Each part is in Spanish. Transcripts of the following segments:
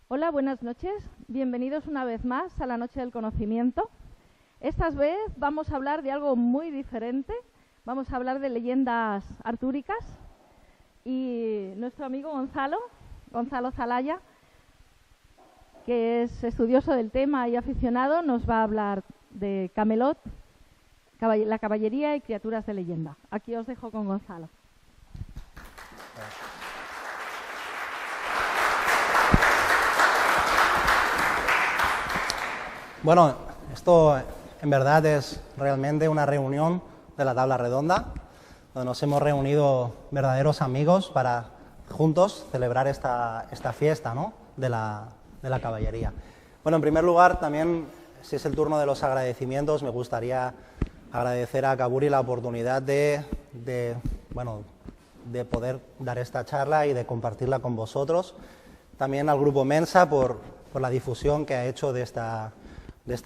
Hola, buenas noches. Bienvenidos una vez más a la Noche del Conocimiento. Esta vez vamos a hablar de algo muy diferente. Vamos a hablar de leyendas artúricas. Y nuestro amigo Gonzalo Zalaya, que es estudioso del tema y aficionado, nos va a hablar de Camelot, la caballería y criaturas de leyenda. Aquí os dejo con Gonzalo. Bueno, esto en verdad es realmente una reunión de la tabla redonda, donde nos hemos reunido verdaderos amigos para juntos celebrar esta fiesta, ¿no?, de la caballería. Bueno, en primer lugar, también, si es el turno de los agradecimientos, me gustaría agradecer a Kaburi la oportunidad de poder dar esta charla y de compartirla con vosotros. También al Grupo Mensa por la difusión que ha hecho de esta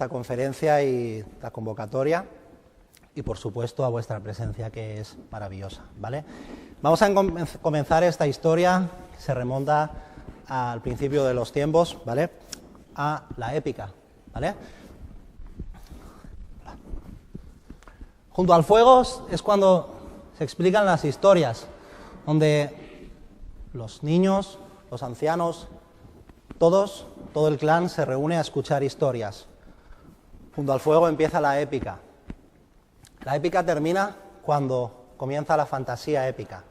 conferencia y la convocatoria, y por supuesto a vuestra presencia, que es maravillosa, ¿vale? Vamos a comenzar esta historia que se remonta al principio de los tiempos, ¿vale?, a la épica, ¿vale? Junto al fuego es cuando se explican las historias, donde los niños, los ancianos, todo el clan se reúne a escuchar historias. Junto al fuego empieza la épica. La épica termina cuando comienza la fantasía épica,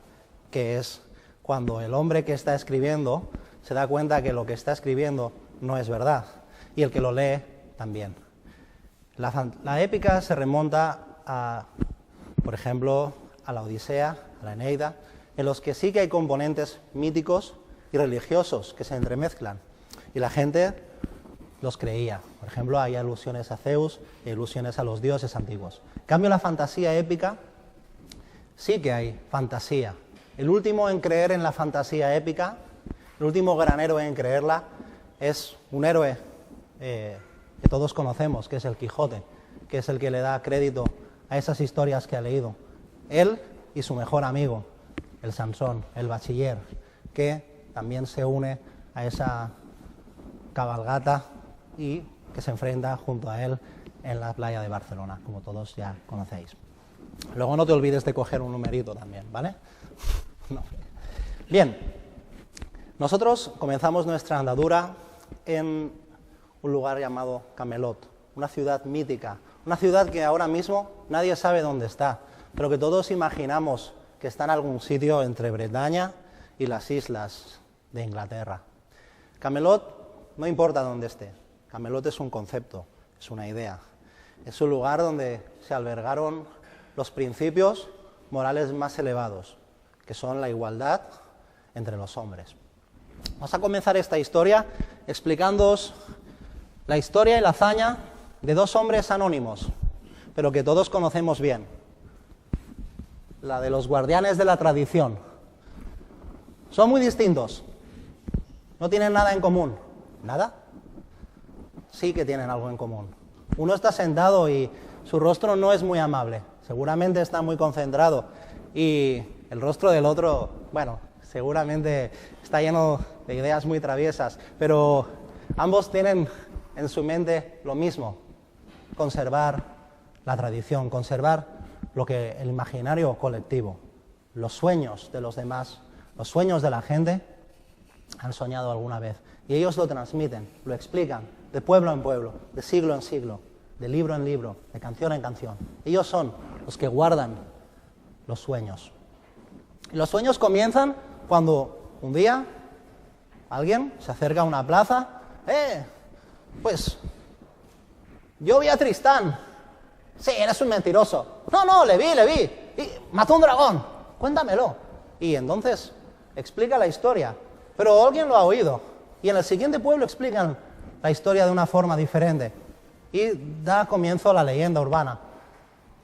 que es cuando el hombre que está escribiendo se da cuenta que lo que está escribiendo no es verdad, y el que lo lee también. La épica se remonta por ejemplo, a la Odisea, a la Eneida, en los que sí que hay componentes míticos y religiosos que se entremezclan, y la gente los creía. Por ejemplo, hay alusiones a Zeus y alusiones a los dioses antiguos. En cambio, la fantasía épica, sí que hay fantasía. El último en creer en la fantasía épica, el último gran héroe en creerla, es un héroe que todos conocemos, que es el Quijote, que es el que le da crédito a esas historias que ha leído. Él y su mejor amigo, el Sansón, el bachiller, que también se une a esa cabalgata y que se enfrenta junto a él en la playa de Barcelona, como todos ya conocéis. Luego no te olvides de coger un numerito también, ¿vale? No. Bien, nosotros comenzamos nuestra andadura en un lugar llamado Camelot, una ciudad mítica, una ciudad que ahora mismo nadie sabe dónde está, pero que todos imaginamos que está en algún sitio entre Bretaña y las islas de Inglaterra. Camelot no importa dónde esté. Camelot es un concepto, es una idea. Es un lugar donde se albergaron los principios morales más elevados, que son la igualdad entre los hombres. Vamos a comenzar esta historia explicándoos la historia y la hazaña de dos hombres anónimos, pero que todos conocemos bien. La de los guardianes de la tradición. Son muy distintos. No tienen nada en común. ¿Nada? Sí que tienen algo en común. Uno está sentado y su rostro no es muy amable, seguramente está muy concentrado, y el rostro del otro, bueno, seguramente está lleno de ideas muy traviesas, pero ambos tienen en su mente lo mismo: conservar la tradición, conservar lo que el imaginario colectivo, los sueños de los demás, los sueños de la gente han soñado alguna vez, y ellos lo transmiten, lo explican, de pueblo en pueblo, de siglo en siglo, de libro en libro, de canción en canción. Ellos son los que guardan los sueños. Y los sueños comienzan cuando un día alguien se acerca a una plaza. Pues yo vi a Tristán. Sí, eres un mentiroso. No, le vi. Y mató un dragón. Cuéntamelo. Y entonces explica la historia. Pero alguien lo ha oído. Y en el siguiente pueblo explican la historia de una forma diferente. Y da comienzo a la leyenda urbana,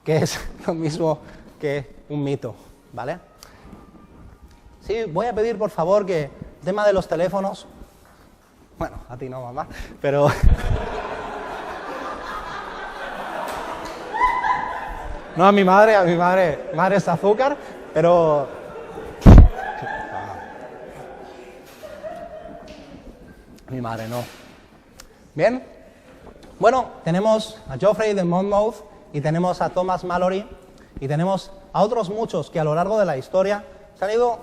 que es lo mismo que un mito, ¿vale? Sí, voy a pedir por favor que el tema de los teléfonos... Bueno, a ti no, mamá, pero... No, a mi madre es azúcar, pero... Mi madre no. Bien. Bueno, tenemos a Geoffrey de Monmouth y tenemos a Thomas Malory y tenemos a otros muchos que a lo largo de la historia se han ido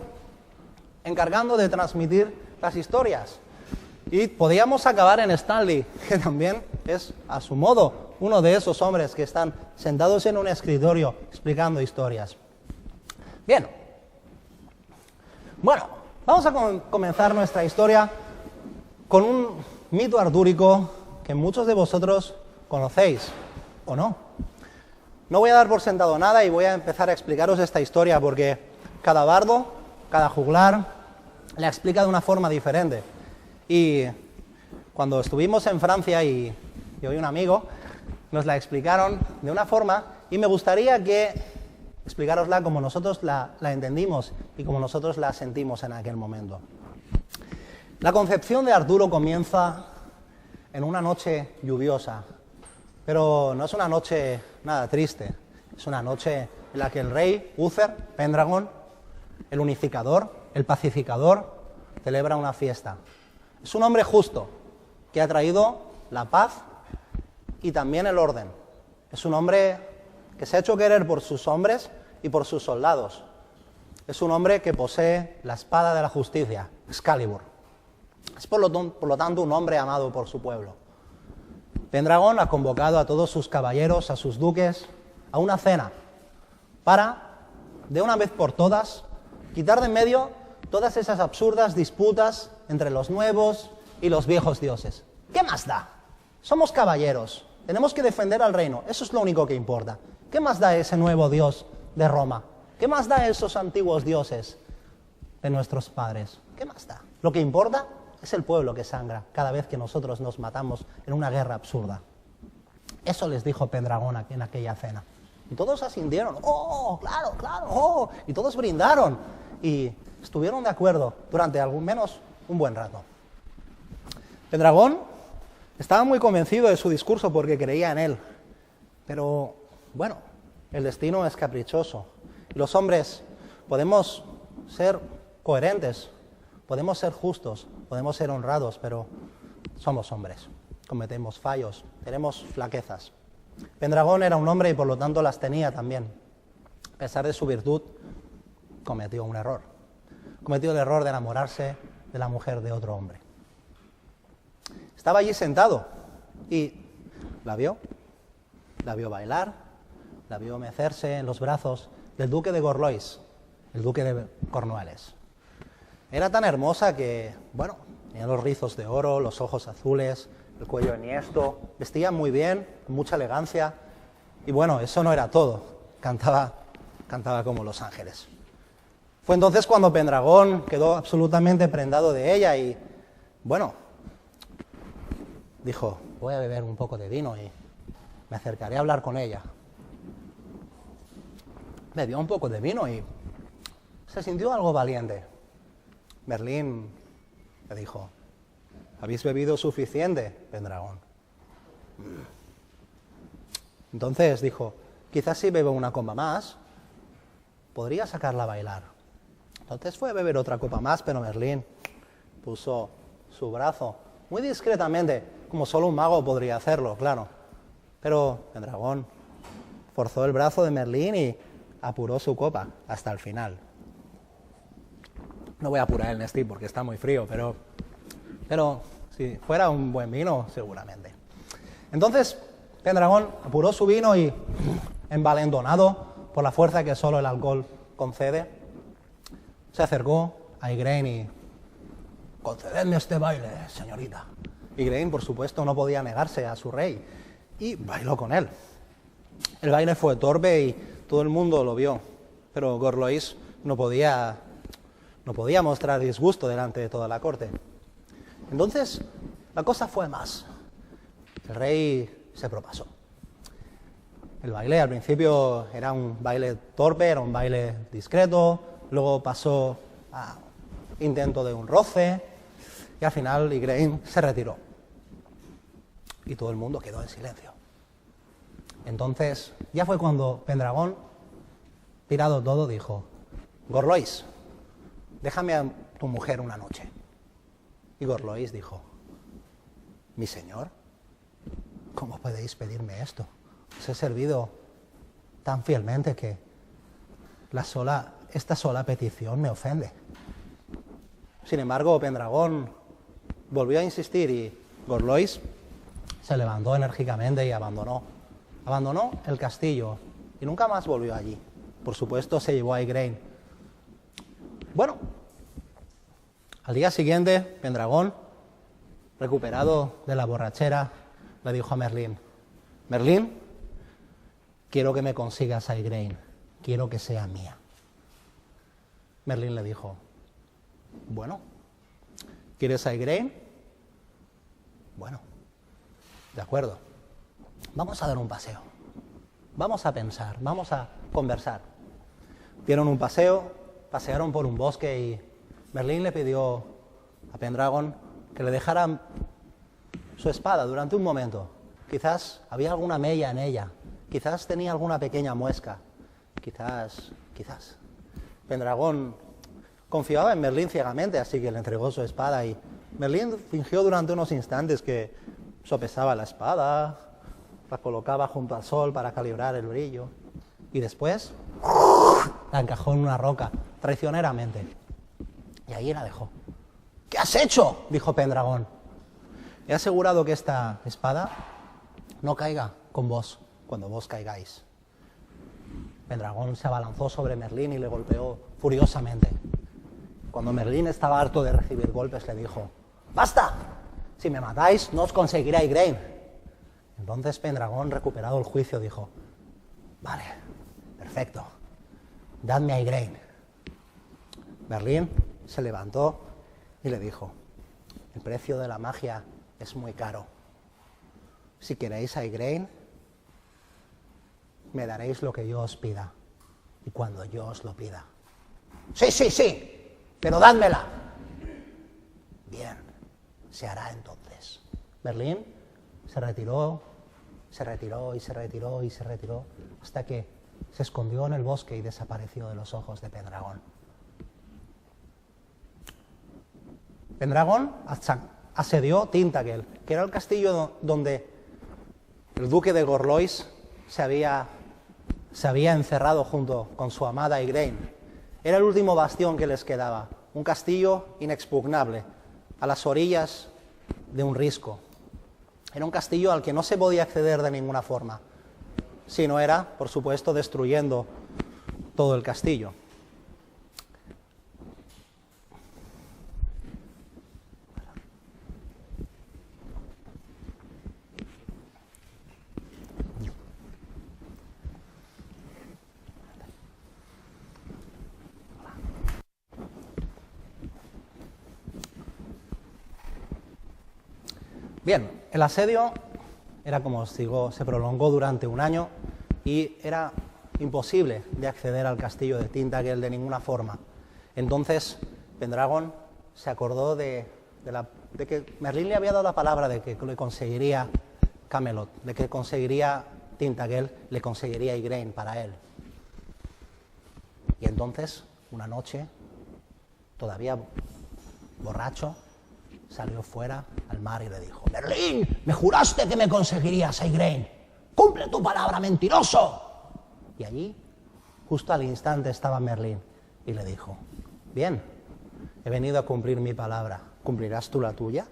encargando de transmitir las historias. Y podíamos acabar en Stanley, que también es, a su modo, uno de esos hombres que están sentados en un escritorio explicando historias. Bien. Bueno, vamos a comenzar nuestra historia con un mito artúrico que muchos de vosotros conocéis, ¿o no? No voy a dar por sentado nada y voy a empezar a explicaros esta historia porque cada bardo, cada juglar, la explica de una forma diferente. Y cuando estuvimos en Francia y hoy un amigo, nos la explicaron de una forma y me gustaría que explicárosla como nosotros la entendimos y como nosotros la sentimos en aquel momento. La concepción de Arturo comienza en una noche lluviosa, pero no es una noche nada triste, es una noche en la que el rey Uther Pendragon, el unificador, el pacificador, celebra una fiesta. Es un hombre justo que ha traído la paz y también el orden. Es un hombre que se ha hecho querer por sus hombres y por sus soldados. Es un hombre que posee la espada de la justicia, Excalibur. Es por lo tanto un hombre amado por su pueblo. Pendragon ha convocado a todos sus caballeros, a sus duques, a una cena para, de una vez por todas, quitar de en medio todas esas absurdas disputas entre los nuevos y los viejos dioses. ¿Qué más da? Somos caballeros, tenemos que defender al reino, eso es lo único que importa. ¿Qué más da ese nuevo dios de Roma? ¿Qué más da esos antiguos dioses de nuestros padres? ¿Qué más da? Lo que importa es el pueblo que sangra cada vez que nosotros nos matamos en una guerra absurda. Eso les dijo Pendragon en aquella cena. Y todos asintieron, ¡oh, claro, claro! ¡Oh! Y todos brindaron. Y estuvieron de acuerdo durante al menos un buen rato. Pendragon estaba muy convencido de su discurso porque creía en él. Pero, bueno, el destino es caprichoso. Y los hombres podemos ser coherentes, podemos ser justos, podemos ser honrados, pero somos hombres, cometemos fallos, tenemos flaquezas. Pendragon era un hombre y por lo tanto las tenía también. A pesar de su virtud, cometió un error. Cometió el error de enamorarse de la mujer de otro hombre. Estaba allí sentado y la vio bailar, la vio mecerse en los brazos del duque de Gorlois, el duque de Cornualles. Era tan hermosa que, bueno, tenía los rizos de oro, los ojos azules, el cuello enhiesto, vestía muy bien, con mucha elegancia, y bueno, eso no era todo, cantaba como los ángeles. Fue entonces cuando Pendragon quedó absolutamente prendado de ella y, bueno, dijo, voy a beber un poco de vino y me acercaré a hablar con ella. Bebió un poco de vino y se sintió algo valiente. Merlín le dijo, ¿habéis bebido suficiente, Pendragon? Entonces dijo, quizás si bebo una copa más, podría sacarla a bailar. Entonces fue a beber otra copa más, pero Merlín puso su brazo muy discretamente, como solo un mago podría hacerlo, claro. Pero Pendragon forzó el brazo de Merlín y apuró su copa hasta el final. No voy a apurar el Nestí porque está muy frío, pero si fuera un buen vino, seguramente. Entonces, Pendragon apuró su vino y, envalentonado por la fuerza que solo el alcohol concede, se acercó a Igraine y, concededme este baile, señorita. Igraine, por supuesto, no podía negarse a su rey y bailó con él. El baile fue torpe y todo el mundo lo vio, pero Gorlois no podía mostrar disgusto delante de toda la corte. Entonces, la cosa fue más. El rey se propasó. El baile al principio era un baile torpe, era un baile discreto, luego pasó a intento de un roce y al final Igraine se retiró. Y todo el mundo quedó en silencio. Entonces, ya fue cuando Pendragon, tirado todo, dijo, Gorlois, déjame a tu mujer una noche. Y Gorlois dijo, mi señor, ¿cómo podéis pedirme esto? Os he servido tan fielmente que esta sola petición me ofende. Sin embargo, Pendragón volvió a insistir y Gorlois se levantó enérgicamente y abandonó el castillo y nunca más volvió allí. Por supuesto, se llevó a Igraine. Bueno, al día siguiente, Pendragón, recuperado de la borrachera, le dijo a Merlín: Merlín, quiero que me consigas a Igraine, quiero que sea mía. Merlín le dijo: bueno, ¿quieres a Igraine? Bueno, de acuerdo, vamos a dar un paseo, vamos a pensar, vamos a conversar. Dieron un paseo, pasearon por un bosque y Merlín le pidió a Pendragón que le dejara su espada durante un momento. Quizás había alguna mella en ella, quizás tenía alguna pequeña muesca, quizás. Pendragón confiaba en Merlín ciegamente, así que le entregó su espada y Merlín fingió durante unos instantes que sopesaba la espada, la colocaba junto al sol para calibrar el brillo y después la encajó en una roca, traicioneramente. Y ahí la dejó. ¿Qué has hecho?, dijo Pendragón. He asegurado que esta espada no caiga con vos cuando vos caigáis. Pendragón se abalanzó sobre Merlín y le golpeó furiosamente. Cuando Merlín estaba harto de recibir golpes, le dijo: ¡basta! Si me matáis, no os conseguirá Igraine. Entonces Pendragón, recuperado el juicio, dijo: vale, perfecto, dadme a Igraine. Merlín se levantó y le dijo: el precio de la magia es muy caro. Si queréis a Igraine, me daréis lo que yo os pida, y cuando yo os lo pida. Sí, pero dádmela. Bien, se hará entonces. Merlín se retiró, hasta que se escondió en el bosque y desapareció de los ojos de Pendragón. Pendragón asedió Tintagel, que era el castillo donde el duque de Gorlois se había encerrado junto con su amada Igraine. Era el último bastión que les quedaba, un castillo inexpugnable, a las orillas de un risco. Era un castillo al que no se podía acceder de ninguna forma, si no era, por supuesto, destruyendo todo el castillo. Bien, el asedio era, como os digo, se prolongó durante un año y era imposible de acceder al castillo de Tintagel de ninguna forma. Entonces Pendragón se acordó de que Merlín le había dado la palabra de que le conseguiría Camelot, de que conseguiría Tintagel, le conseguiría Igraine para él. Y entonces, una noche, todavía borracho, salió fuera al mar y le dijo: Merlín, me juraste que me conseguirías a Igraine. ¡Cumple tu palabra, mentiroso! Y allí, justo al instante, estaba Merlín y le dijo: bien, he venido a cumplir mi palabra. ¿Cumplirás tú la tuya?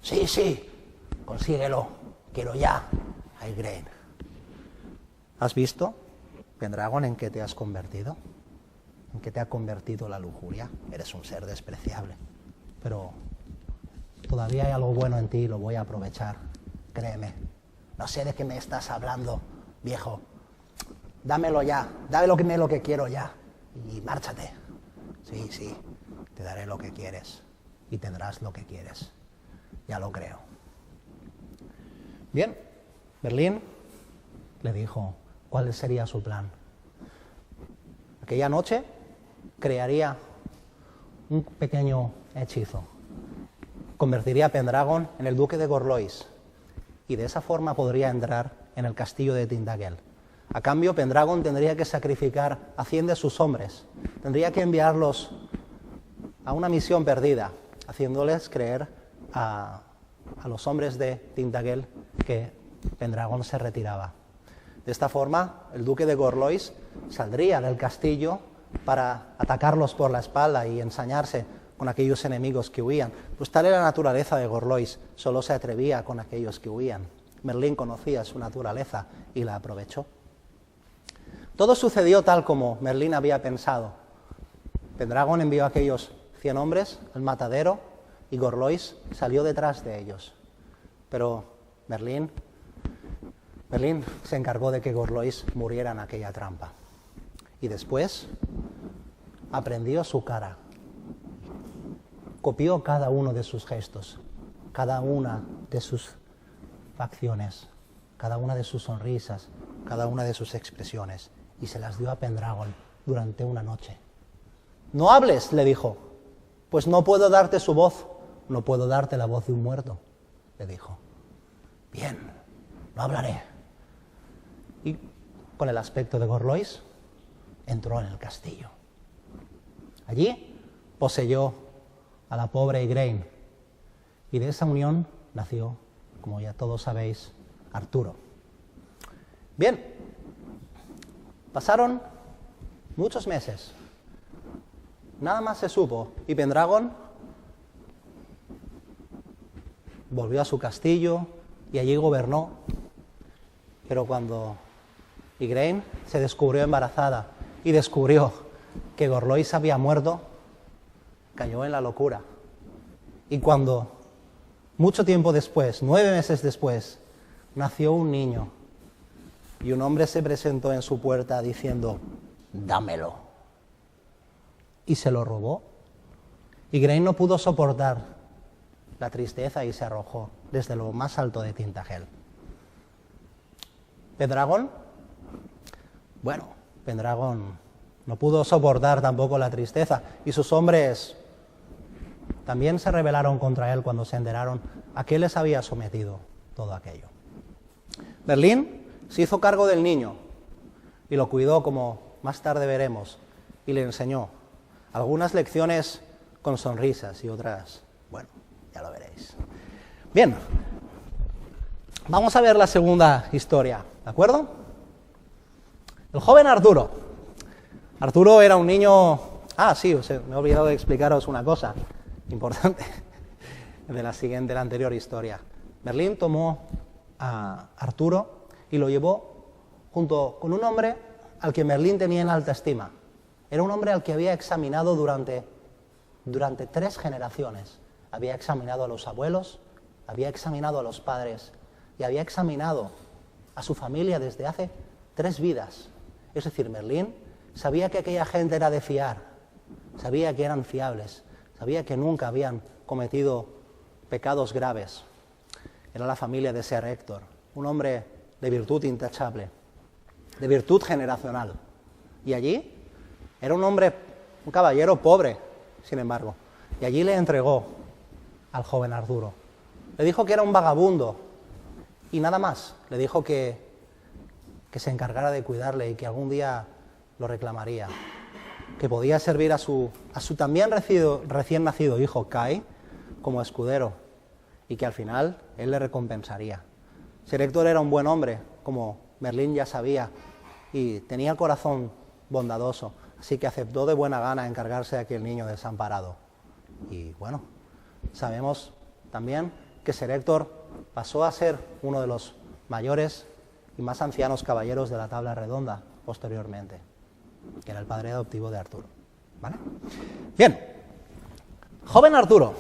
Sí, consíguelo. Quiero ya a Igraine. ¿Has visto, Pendragón, en qué te has convertido? ¿En qué te ha convertido la lujuria? Eres un ser despreciable. Pero todavía hay algo bueno en ti y lo voy a aprovechar. Créeme. No sé de qué me estás hablando, viejo. Dámelo ya. Dame lo que quiero ya. Y márchate. Sí. Te daré lo que quieres. Y tendrás lo que quieres. Ya lo creo. Bien. Merlín le dijo cuál sería su plan. Aquella noche crearía un pequeño hechizo. Convertiría a Pendragón en el duque de Gorlois y de esa forma podría entrar en el castillo de Tintagel. A cambio, Pendragón tendría que sacrificar a 100 de sus hombres. Tendría que enviarlos a una misión perdida, haciéndoles creer a a los hombres de Tintagel que Pendragon se retiraba. De esta forma, el duque de Gorlois saldría del castillo para atacarlos por la espalda y ensañarse con aquellos enemigos que huían. Pues tal era la naturaleza de Gorlois, solo se atrevía con aquellos que huían. Merlín conocía su naturaleza y la aprovechó. Todo sucedió tal como Merlín había pensado. Pendragon envió a aquellos 100 hombres al matadero y Gorlois salió detrás de ellos. Pero Merlín se encargó de que Gorlois muriera en aquella trampa. Y después aprendió su cara. Copió cada uno de sus gestos, cada una de sus facciones, cada una de sus sonrisas, cada una de sus expresiones, y se las dio a Pendragon durante una noche. «No hables», le dijo, «pues no puedo darte su voz, no puedo darte la voz de un muerto», le dijo. «Bien, no hablaré». Y con el aspecto de Gorlois, entró en el castillo. Allí poseyó a la pobre Igraine, y de esa unión nació, como ya todos sabéis, Arturo. Bien, pasaron muchos meses, nada más se supo, y Pendragon volvió a su castillo y allí gobernó, pero cuando Igraine se descubrió embarazada y descubrió que Gorlois había muerto, cayó en la locura. Y cuando, mucho tiempo después, 9 meses después, nació un niño y un hombre se presentó en su puerta diciendo, «Dámelo». Y se lo robó. Igraine no pudo soportar la tristeza y se arrojó desde lo más alto de Tintagel. Pendragon no pudo soportar tampoco la tristeza y sus hombres también se rebelaron contra él cuando se enteraron a qué les había sometido todo aquello. Merlín se hizo cargo del niño y lo cuidó, como más tarde veremos, y le enseñó algunas lecciones con sonrisas y otras, bueno, ya lo veréis. Bien, vamos a ver la segunda historia, ¿de acuerdo? El joven Arturo. Arturo era un niño... me he olvidado de explicaros una cosa importante de la anterior historia. Merlín tomó a Arturo y lo llevó junto con un hombre al que Merlín tenía en alta estima. Era un hombre al que había examinado durante 3 generaciones. Había examinado a los abuelos, había examinado a los padres y había examinado a su familia desde hace 3 vidas. Es decir, Merlín sabía que aquella gente era de fiar, sabía que eran fiables, sabía que nunca habían cometido pecados graves. Era la familia de Ser Héctor, un hombre de virtud intachable, de virtud generacional. Y allí era un caballero pobre, sin embargo, y allí le entregó al joven Arturo. Le dijo que era un vagabundo y nada más. Le dijo que se encargara de cuidarle y que algún día lo reclamaría, que podía servir a su también recién nacido hijo Kai como escudero y que al final él le recompensaría. Ser Héctor era un buen hombre, como Merlín ya sabía, y tenía el corazón bondadoso, así que aceptó de buena gana encargarse de aquel niño desamparado. Y bueno, sabemos también que Ser Héctor pasó a ser uno de los mayores y más ancianos caballeros de la tabla redonda posteriormente, que era el padre adoptivo de Arturo. ¿Vale? Bien, joven Arturo.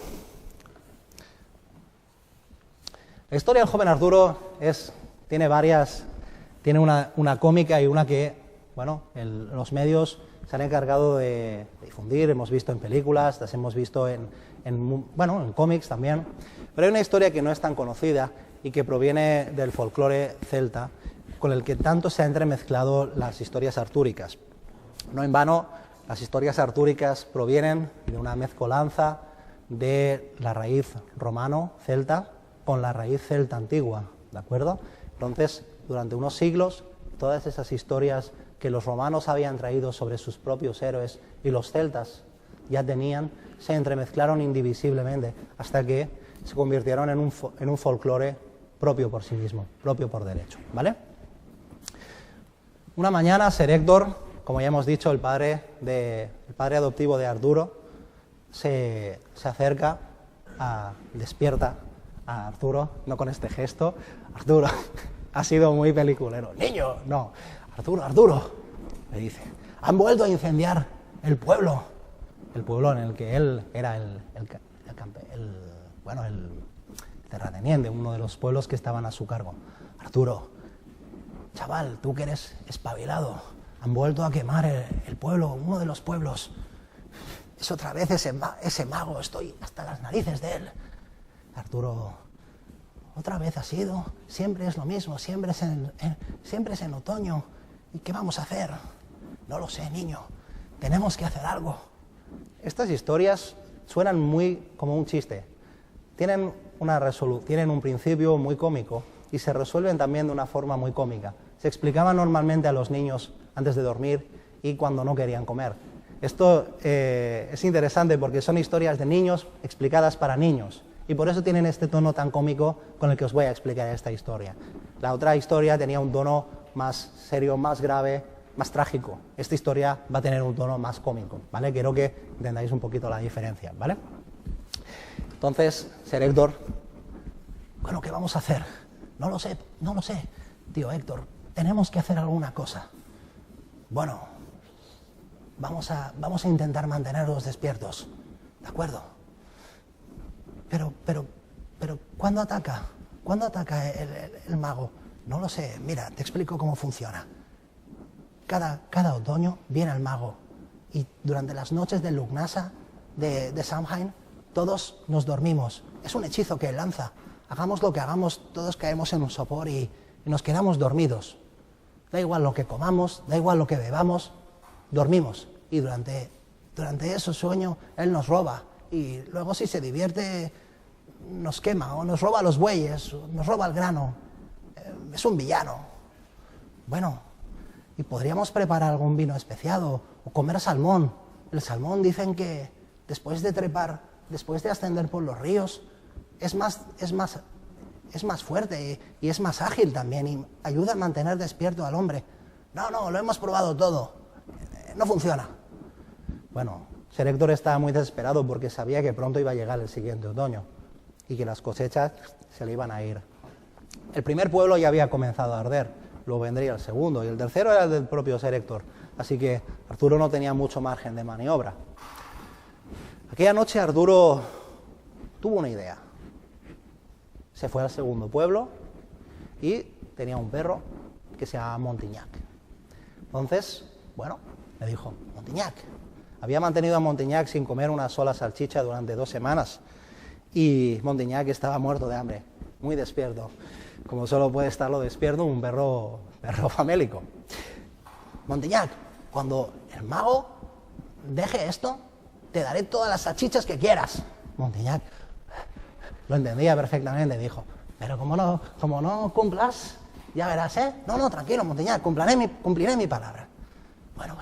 La historia del joven Arturo tiene una cómica y una que, bueno, los medios se han encargado de difundir, hemos visto en películas, las hemos visto en cómics también, pero hay una historia que no es tan conocida y que proviene del folclore celta, con el que tanto se han entremezclado las historias artúricas. No en vano, las historias artúricas provienen de una mezcolanza de la raíz romano-celta con la raíz celta antigua, ¿de acuerdo? Entonces, durante unos siglos, todas esas historias que los romanos habían traído sobre sus propios héroes y los celtas ya tenían, se entremezclaron indivisiblemente, hasta que se convirtieron en un folclore propio por sí mismo, propio por derecho, ¿vale? Una mañana, Ser Héctor, como ya hemos dicho, el padre adoptivo de Arturo, se acerca, despierta a Arturo, no con este gesto. Arturo, ha sido muy peliculero. Niño, no. Arturo, le dice, han vuelto a incendiar el pueblo en el que él era el terrateniente, uno de los pueblos que estaban a su cargo. Arturo, chaval, tú que eres espabilado, han vuelto a quemar el pueblo, uno de los pueblos. Es otra vez ese mago, estoy hasta las narices de él. Arturo, otra vez ha sido, siempre es lo mismo, siempre es en otoño. ¿Y qué vamos a hacer? No lo sé, niño, tenemos que hacer algo. Estas historias suenan muy como un chiste. Tienen un principio muy cómico y se resuelven también de una forma muy cómica. Se explicaban normalmente a los niños antes de dormir y cuando no querían comer. Esto es interesante porque son historias de niños explicadas para niños y por eso tienen este tono tan cómico con el que os voy a explicar esta historia. La otra historia tenía un tono más serio, más grave, más trágico. Esta historia va a tener un tono más cómico, ¿vale? Quiero que entendáis un poquito la diferencia, ¿vale? Entonces, Ser Héctor, bueno, ¿qué vamos a hacer? No lo sé, tío Héctor, tenemos que hacer alguna cosa. Bueno, vamos a intentar mantenerlos despiertos, ¿de acuerdo? Pero, ¿cuándo ataca? ¿Cuándo ataca el mago? No lo sé, mira, te explico cómo funciona. Cada otoño viene el mago y durante las noches de Lugnasa, de Samhain, todos nos dormimos. Es un hechizo que él lanza. Hagamos lo que hagamos, todos caemos en un sopor y nos quedamos dormidos. Da igual lo que comamos, da igual lo que bebamos, dormimos. Y durante ese sueño él nos roba. Y luego si se divierte nos quema o nos roba los bueyes, nos roba el grano. Es un villano. Bueno, y podríamos preparar algún vino especiado o comer salmón. El salmón dicen que después de trepar, después de ascender por los ríos, es más fuerte y es más ágil también y ayuda a mantener despierto al hombre. No, lo hemos probado todo. No funciona. Bueno, Ser Héctor estaba muy desesperado porque sabía que pronto iba a llegar el siguiente otoño y que las cosechas se le iban a ir. El primer pueblo ya había comenzado a arder, luego vendría el segundo y el tercero era el del propio Ser Héctor, así que Arturo no tenía mucho margen de maniobra. Aquella noche Arturo tuvo una idea. Se fue al segundo pueblo y tenía un perro que se llamaba Montignac. Entonces, bueno, le dijo, Montignac. Había mantenido a Montignac sin comer una sola salchicha durante 2 semanas y Montignac estaba muerto de hambre, muy despierto, como solo puede estarlo despierto un perro famélico. Montignac, cuando el mago deje esto, te daré todas las salchichas que quieras. Montignac lo entendía perfectamente, dijo, pero como no cumplas, ya verás, ¿eh? No, tranquilo, Montignac, cumpliré mi palabra. Bueno.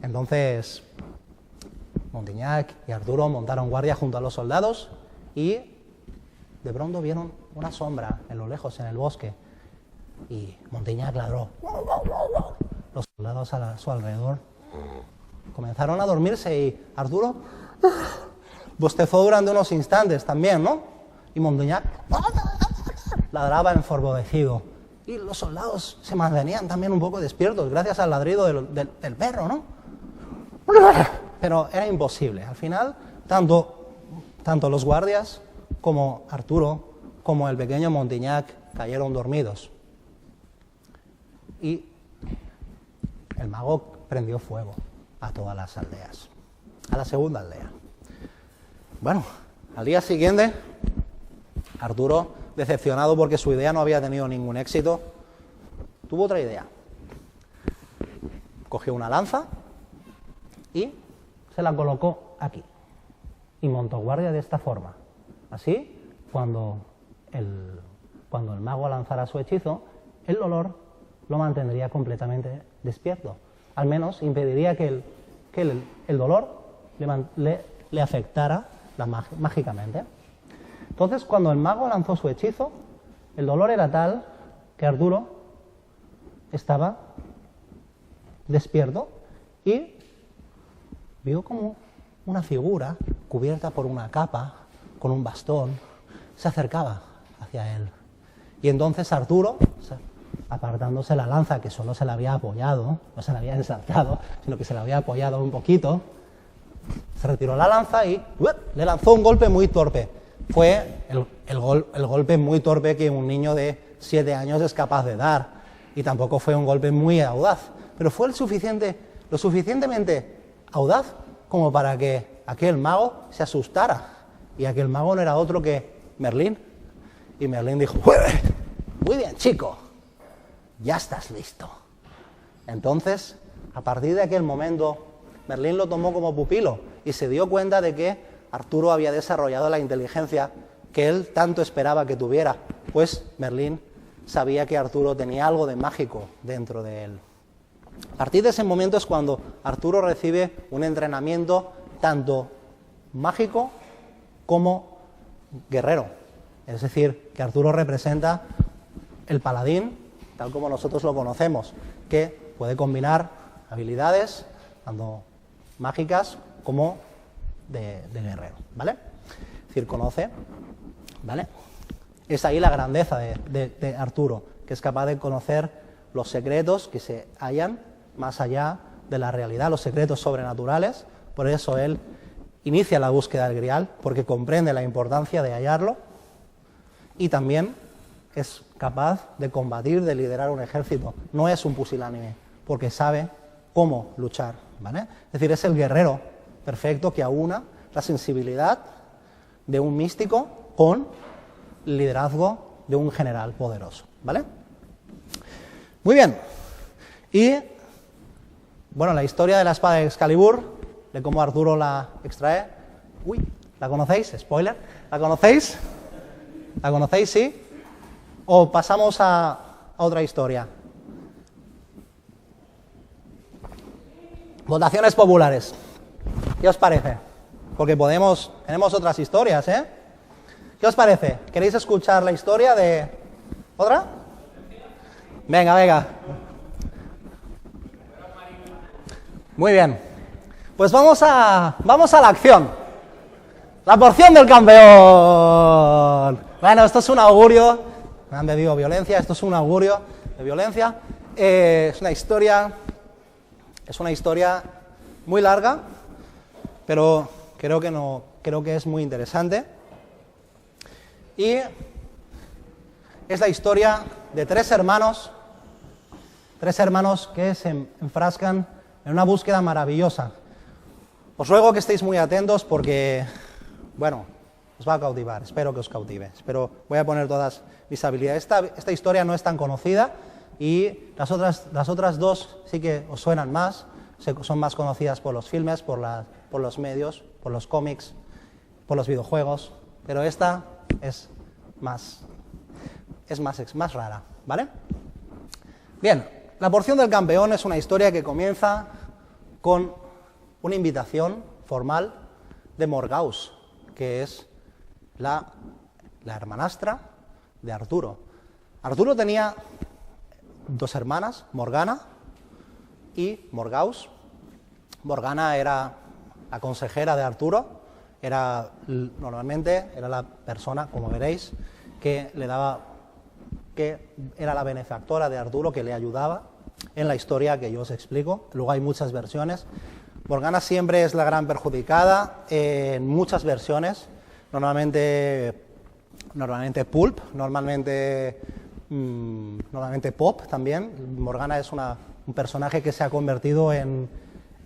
Entonces, Montignac y Arturo montaron guardia junto a los soldados y de pronto vieron una sombra en lo lejos, en el bosque, y Montignac ladró. Los soldados a su alrededor comenzaron a dormirse y Arturo bostezó durante unos instantes también, ¿no? Y Montignac ladraba enforbecido. Y los soldados se mantenían también un poco despiertos gracias al ladrido del perro, ¿no? Pero era imposible. Al final, tanto los guardias como Arturo, como el pequeño Montignac cayeron dormidos. Y el mago prendió fuego a todas las aldeas, a la segunda aldea. Bueno, al día siguiente, Arturo, decepcionado porque su idea no había tenido ningún éxito, tuvo otra idea. Cogió una lanza y se la colocó aquí y montó guardia de esta forma. Así, cuando el mago lanzara su hechizo, el dolor lo mantendría completamente despierto. Al menos impediría que el dolor le afectara mágicamente. Entonces, cuando el mago lanzó su hechizo, el dolor era tal que Arturo estaba despierto y vio como una figura cubierta por una capa, con un bastón, se acercaba hacia él. Y entonces Arturo, apartándose la lanza, que solo se la había apoyado, no se la había ensalzado, sino que se la había apoyado un poquito, se retiró la lanza y le lanzó un golpe muy torpe. Fue el golpe muy torpe que un niño de 7 años es capaz de dar, y tampoco fue un golpe muy audaz, pero fue lo suficientemente audaz como para que aquel mago se asustara, y aquel mago no era otro que Merlín, y Merlín dijo: muy bien, chico, ya estás listo. Entonces, a partir de aquel momento, Merlín lo tomó como pupilo y se dio cuenta de que Arturo había desarrollado la inteligencia que él tanto esperaba que tuviera, pues Merlín sabía que Arturo tenía algo de mágico dentro de él. A partir de ese momento es cuando Arturo recibe un entrenamiento tanto mágico como guerrero. Es decir, que Arturo representa el paladín, tal como nosotros lo conocemos, que puede combinar habilidades tanto mágicas como de guerrero, ¿vale? Es decir, conoce, ¿vale? Es ahí la grandeza de Arturo, que es capaz de conocer los secretos que se hallan más allá de la realidad, los secretos sobrenaturales. Por eso él inicia la búsqueda del Grial, porque comprende la importancia de hallarlo, y también es capaz de combatir, de liderar un ejército. No es un pusilánime, porque sabe cómo luchar, ¿vale? Es decir, es el guerrero perfecto que aúna la sensibilidad de un místico con el liderazgo de un general poderoso, ¿vale? Muy bien. Y, bueno, la historia de la espada de Excalibur, de cómo Arturo la extrae. Uy, ¿la conocéis? Spoiler. ¿La conocéis? ¿La conocéis, sí? ¿O pasamos a otra historia? Votaciones populares. ¿Qué os parece? Porque tenemos otras historias, ¿eh? ¿Qué os parece? ¿Queréis escuchar la historia de otra? Venga, venga. Muy bien. Pues vamos a la acción. La porción del campeón. Bueno, esto es un augurio. Me han bebido violencia. Esto es un augurio de violencia. Es una historia muy larga, pero creo que es muy interesante. Y es la historia de tres hermanos que se enfrascan en una búsqueda maravillosa. Os ruego que estéis muy atentos porque, bueno, os va a cautivar, espero que os cautive. Voy a poner todas mis habilidades. Esta historia no es tan conocida y las otras dos sí que os suenan más, son más conocidas por los filmes, por los medios, por los cómics, por los videojuegos, pero esta es más rara, ¿vale? Bien, la porción del campeón es una historia que comienza con una invitación formal de Morgause, que es la hermanastra de Arturo. Arturo tenía dos hermanas, Morgana y Morgause. Morgana era la consejera de Arturo, normalmente era la persona, como veréis, que era la benefactora de Arturo, que le ayudaba en la historia que yo os explico. Luego hay muchas versiones. Morgana siempre es la gran perjudicada en muchas versiones, normalmente pulp, normalmente pop también. Morgana es un personaje que se ha convertido en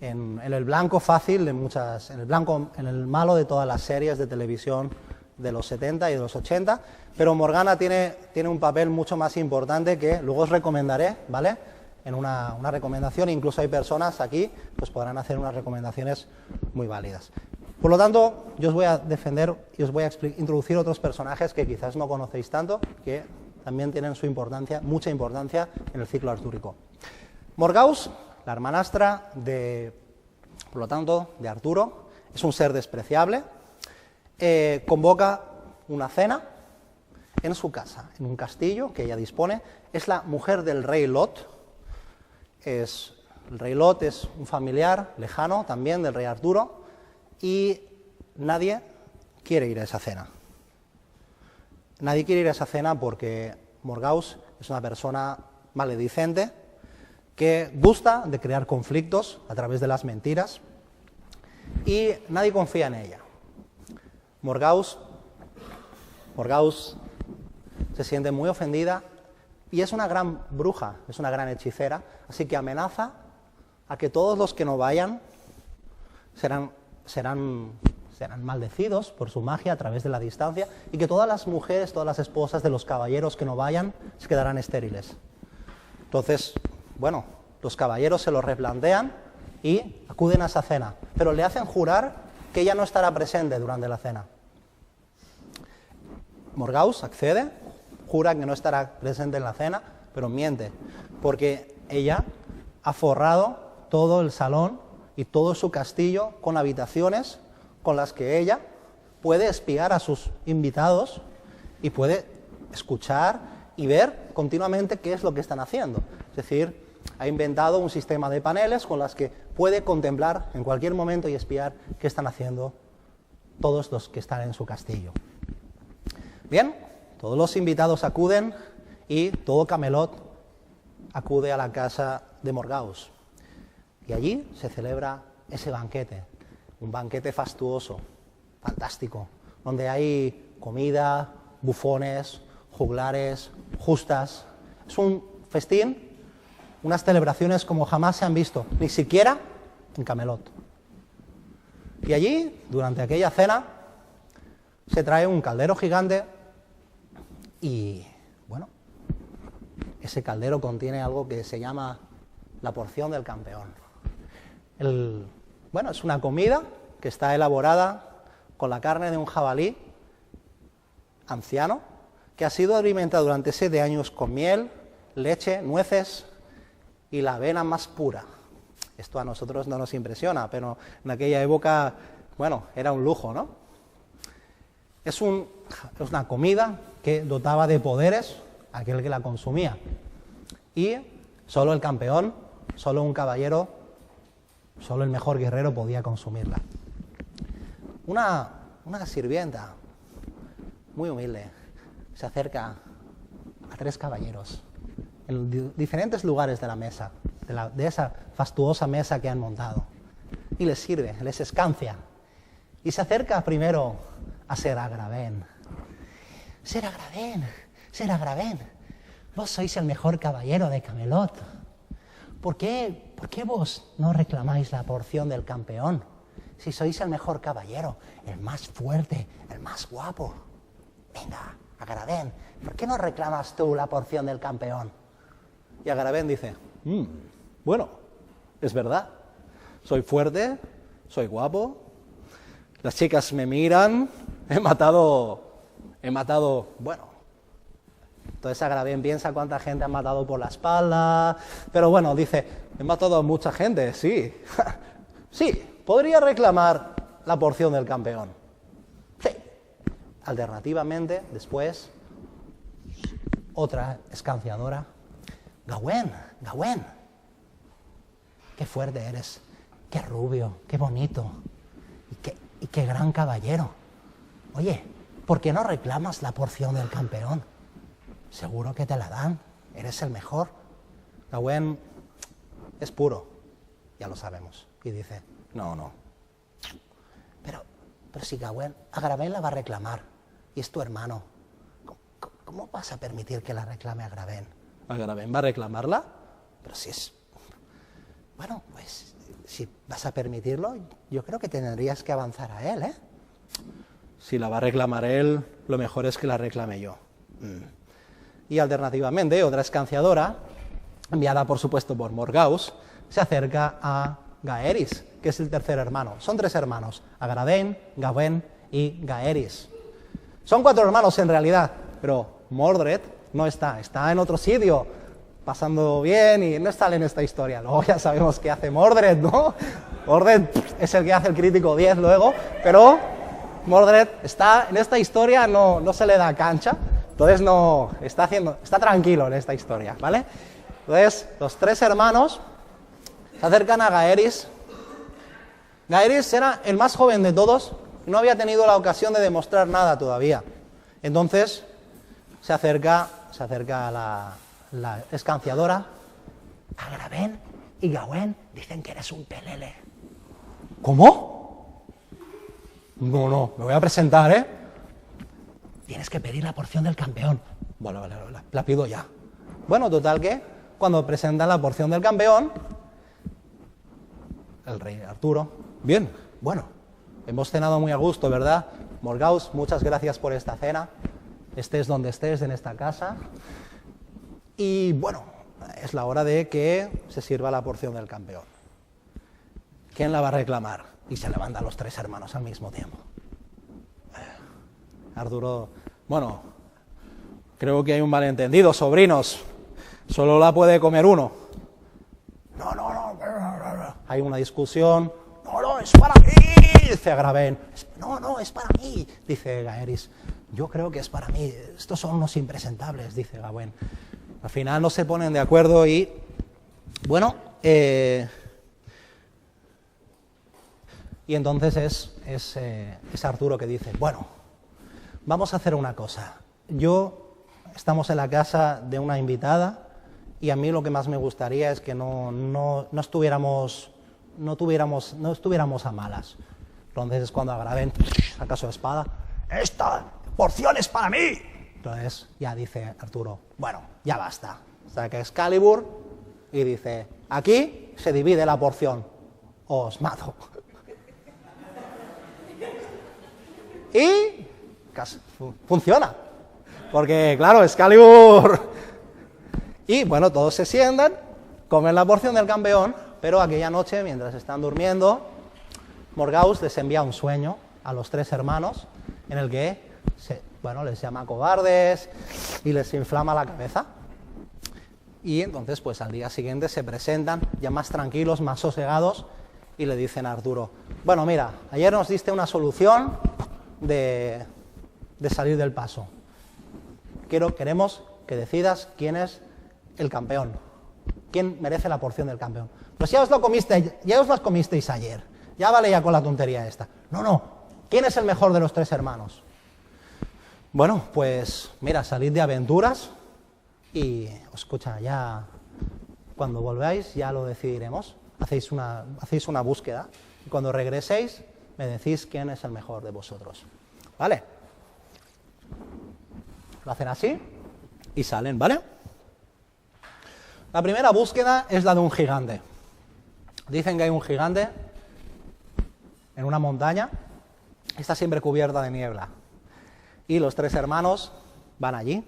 el blanco fácil en el malo de todas las series de televisión de los 70 y de los 80, pero Morgana tiene un papel mucho más importante que luego os recomendaré, ¿vale? En una recomendación, incluso hay personas aquí pues podrán hacer unas recomendaciones muy válidas. Por lo tanto, yo os voy a defender y os voy a introducir otros personajes que quizás no conocéis tanto, que también tienen mucha importancia en el ciclo artúrico. Morgause, la hermanastra por lo tanto, de Arturo, es un ser despreciable, convoca una cena en su casa, en un castillo que ella dispone. Es la mujer del rey Lot. El rey Lot es un familiar lejano también del rey Arturo y nadie quiere ir a esa cena. Nadie quiere ir a esa cena porque Morgause es una persona maledicente que gusta de crear conflictos a través de las mentiras y nadie confía en ella. Morgause se siente muy ofendida y es una gran bruja, es una gran hechicera, así que amenaza a que todos los que no vayan serán maldecidos por su magia a través de la distancia y que todas las mujeres, todas las esposas de los caballeros que no vayan se quedarán estériles. Entonces, bueno, los caballeros se lo replantean y acuden a esa cena, pero le hacen jurar que ella no estará presente durante la cena. Morgause accede, jura que no estará presente en la cena, pero miente, porque ella ha forrado todo el salón y todo su castillo con habitaciones con las que ella puede espiar a sus invitados y puede escuchar y ver continuamente qué es lo que están haciendo. Es decir, ha inventado un sistema de paneles con las que puede contemplar en cualquier momento y espiar qué están haciendo todos los que están en su castillo. Bien, todos los invitados acuden y todo Camelot acude a la casa de Morgause. Y allí se celebra ese banquete, un banquete fastuoso, fantástico, donde hay comida, bufones, juglares, justas. Es un festín, unas celebraciones como jamás se han visto, ni siquiera en Camelot. Y allí, durante aquella cena, se trae un caldero gigante y, bueno, ese caldero contiene algo que se llama la porción del campeón. Es una comida que está elaborada con la carne de un jabalí anciano que ha sido alimentado durante 7 años con miel, leche, nueces y la avena más pura. Esto a nosotros no nos impresiona, pero en aquella época, bueno, era un lujo, ¿no? Es una comida que dotaba de poderes a aquel que la consumía. Y solo el campeón, solo un caballero, solo el mejor guerrero podía consumirla. Una sirvienta muy humilde se acerca a 3 caballeros en diferentes lugares de la mesa, de esa fastuosa mesa que han montado, y les sirve, les escancia, y se acerca primero a Ser Agravain. Ser Agravain, vos sois el mejor caballero de Camelot. ¿Por qué vos no reclamáis la porción del campeón? Si sois el mejor caballero, el más fuerte, el más guapo. Venga, Agravain, ¿por qué no reclamas tú la porción del campeón? Y Agravain dice, bueno, es verdad, soy fuerte, soy guapo, las chicas me miran, he matado, bueno. Entonces Agravain piensa cuánta gente han matado por la espalda, pero bueno, dice, he matado a mucha gente, sí, sí, podría reclamar la porción del campeón. Sí. Alternativamente, después, otra escanciadora, Gawain, qué fuerte eres, qué rubio, qué bonito, y qué gran caballero. Oye, ¿por qué no reclamas la porción del campeón? Seguro que te la dan, eres el mejor. Gawain es puro, ya lo sabemos, y dice, no. Pero si Agravain la va a reclamar, y es tu hermano, ¿cómo vas a permitir que la reclame Agravain? ¿Agravain va a reclamarla? Pero si es... Bueno, pues, si vas a permitirlo, yo creo que tendrías que avanzar a él, ¿eh? Si la va a reclamar él, lo mejor es que la reclame yo. Y alternativamente, otra escanciadora, enviada por supuesto por Morgause, se acerca a Gaheris, que es el tercer hermano. Son 3 hermanos, Agravain, Gawain y Gaheris. Son 4 hermanos en realidad, pero Mordred no está en otro sitio, pasando bien y no sale en esta historia. Luego ya sabemos qué hace Mordred, ¿no? Mordred es el que hace el crítico 10 luego, pero Mordred está, en esta historia no se le da cancha, entonces está tranquilo en esta historia, ¿vale? Entonces, los 3 hermanos se acercan a Gaerys. Gaerys era el más joven de todos y no había tenido la ocasión de demostrar nada todavía. Entonces, se acerca a la escanciadora. Agraven y Gawain dicen que eres un pelele. ¿Cómo? No, me voy a presentar, ¿eh? Tienes que pedir la porción del campeón. Vale, la pido ya. Bueno, total que cuando presentan la porción del campeón, el rey Arturo, bien, bueno, hemos cenado muy a gusto, ¿verdad? Morgause, muchas gracias por esta cena, estés donde estés en esta casa, y bueno, es la hora de que se sirva la porción del campeón. ¿Quién la va a reclamar? Y se levantan los 3 hermanos al mismo tiempo. Arturo, bueno, creo que hay un malentendido, sobrinos, solo la puede comer uno. No, hay una discusión. No, es para mí, dice Agraven. No, es para mí, dice Gaerys. Yo creo que es para mí, estos son unos impresentables, dice Gawain. Al final no se ponen de acuerdo y, bueno, y entonces es Arturo que dice, bueno, vamos a hacer una cosa. Estamos en la casa de una invitada y a mí lo que más me gustaría es que no estuviéramos a malas. Entonces es cuando Agraven saca su espada. ¡Esta porción es para mí! Entonces ya dice Arturo, bueno, ya basta. Saca Excalibur y dice, aquí se divide la porción, os mato. Y funciona, porque claro, Excalibur... Y bueno, todos se sientan, comen la porción del campeón, pero aquella noche, mientras están durmiendo, Morgause les envía un sueño a los 3 hermanos, en el que les llama cobardes y les inflama la cabeza. Y entonces, pues al día siguiente se presentan, ya más tranquilos, más sosegados, y le dicen a Arturo, bueno, mira, ayer nos diste una solución de salir del paso. Queremos que decidas quién es el campeón, quién merece la porción del campeón. Pues ya os lo comisteis ayer, ya vale ya con la tontería esta. No, ¿quién es el mejor de los 3 hermanos? Bueno, pues mira, salid de aventuras y, escucha, ya cuando volváis ya lo decidiremos, hacéis una búsqueda y cuando regreséis me decís quién es el mejor de vosotros, ¿vale? Lo hacen así y salen, ¿vale? La primera búsqueda es la de un gigante. Dicen que hay un gigante en una montaña, está siempre cubierta de niebla. Y los 3 hermanos van allí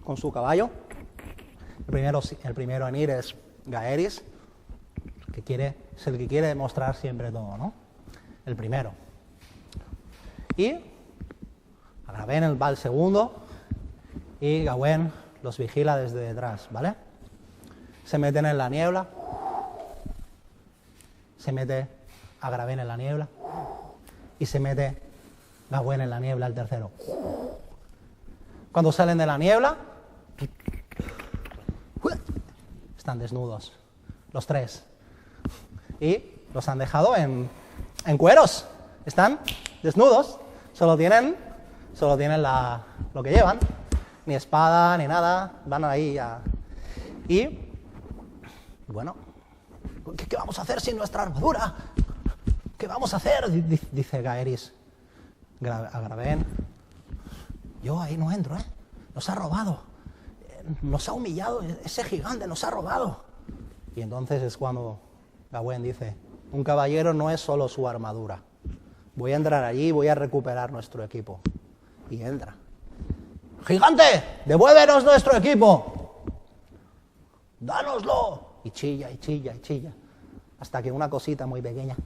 con su caballo. El primero en ir es Gaerys, es el que quiere demostrar siempre todo, ¿no? El primero. Y Agraven va el segundo y Gawain los vigila desde detrás, ¿vale? Se meten en la niebla, se mete Agraven en la niebla y se mete Gawain en la niebla el tercero. Cuando salen de la niebla, están desnudos, los 3. Y los han dejado en cueros. Están desnudos, solo tienen lo que llevan. Ni espada, ni nada, van ahí ya. Y, bueno, ¿qué vamos a hacer sin nuestra armadura? ¿Qué vamos a hacer? Dice Gaerys. Agraven, yo ahí no entro, ¿eh? Nos ha robado, nos ha humillado, ese gigante nos ha robado. Y entonces es cuando Gawain dice, un caballero no es solo su armadura. Voy a entrar allí, voy a recuperar nuestro equipo. Y entra. ¡Gigante! ¡Devuélvenos nuestro equipo! ¡Dánoslo! Y chilla, y chilla, y chilla. Hasta que una cosita muy pequeña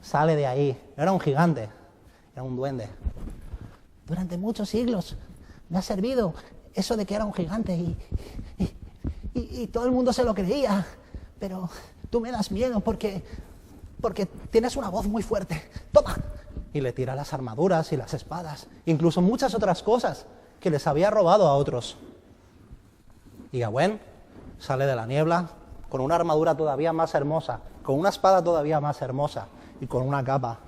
sale de ahí. No era un gigante, era un duende. Durante muchos siglos me ha servido eso de que era un gigante y todo el mundo se lo creía. Pero tú me das miedo porque tienes una voz muy fuerte. Toma, y le tira las armaduras y las espadas, incluso muchas otras cosas que les había robado a otros. Y Gawain sale de la niebla con una armadura todavía más hermosa, con una espada todavía más hermosa y con una capa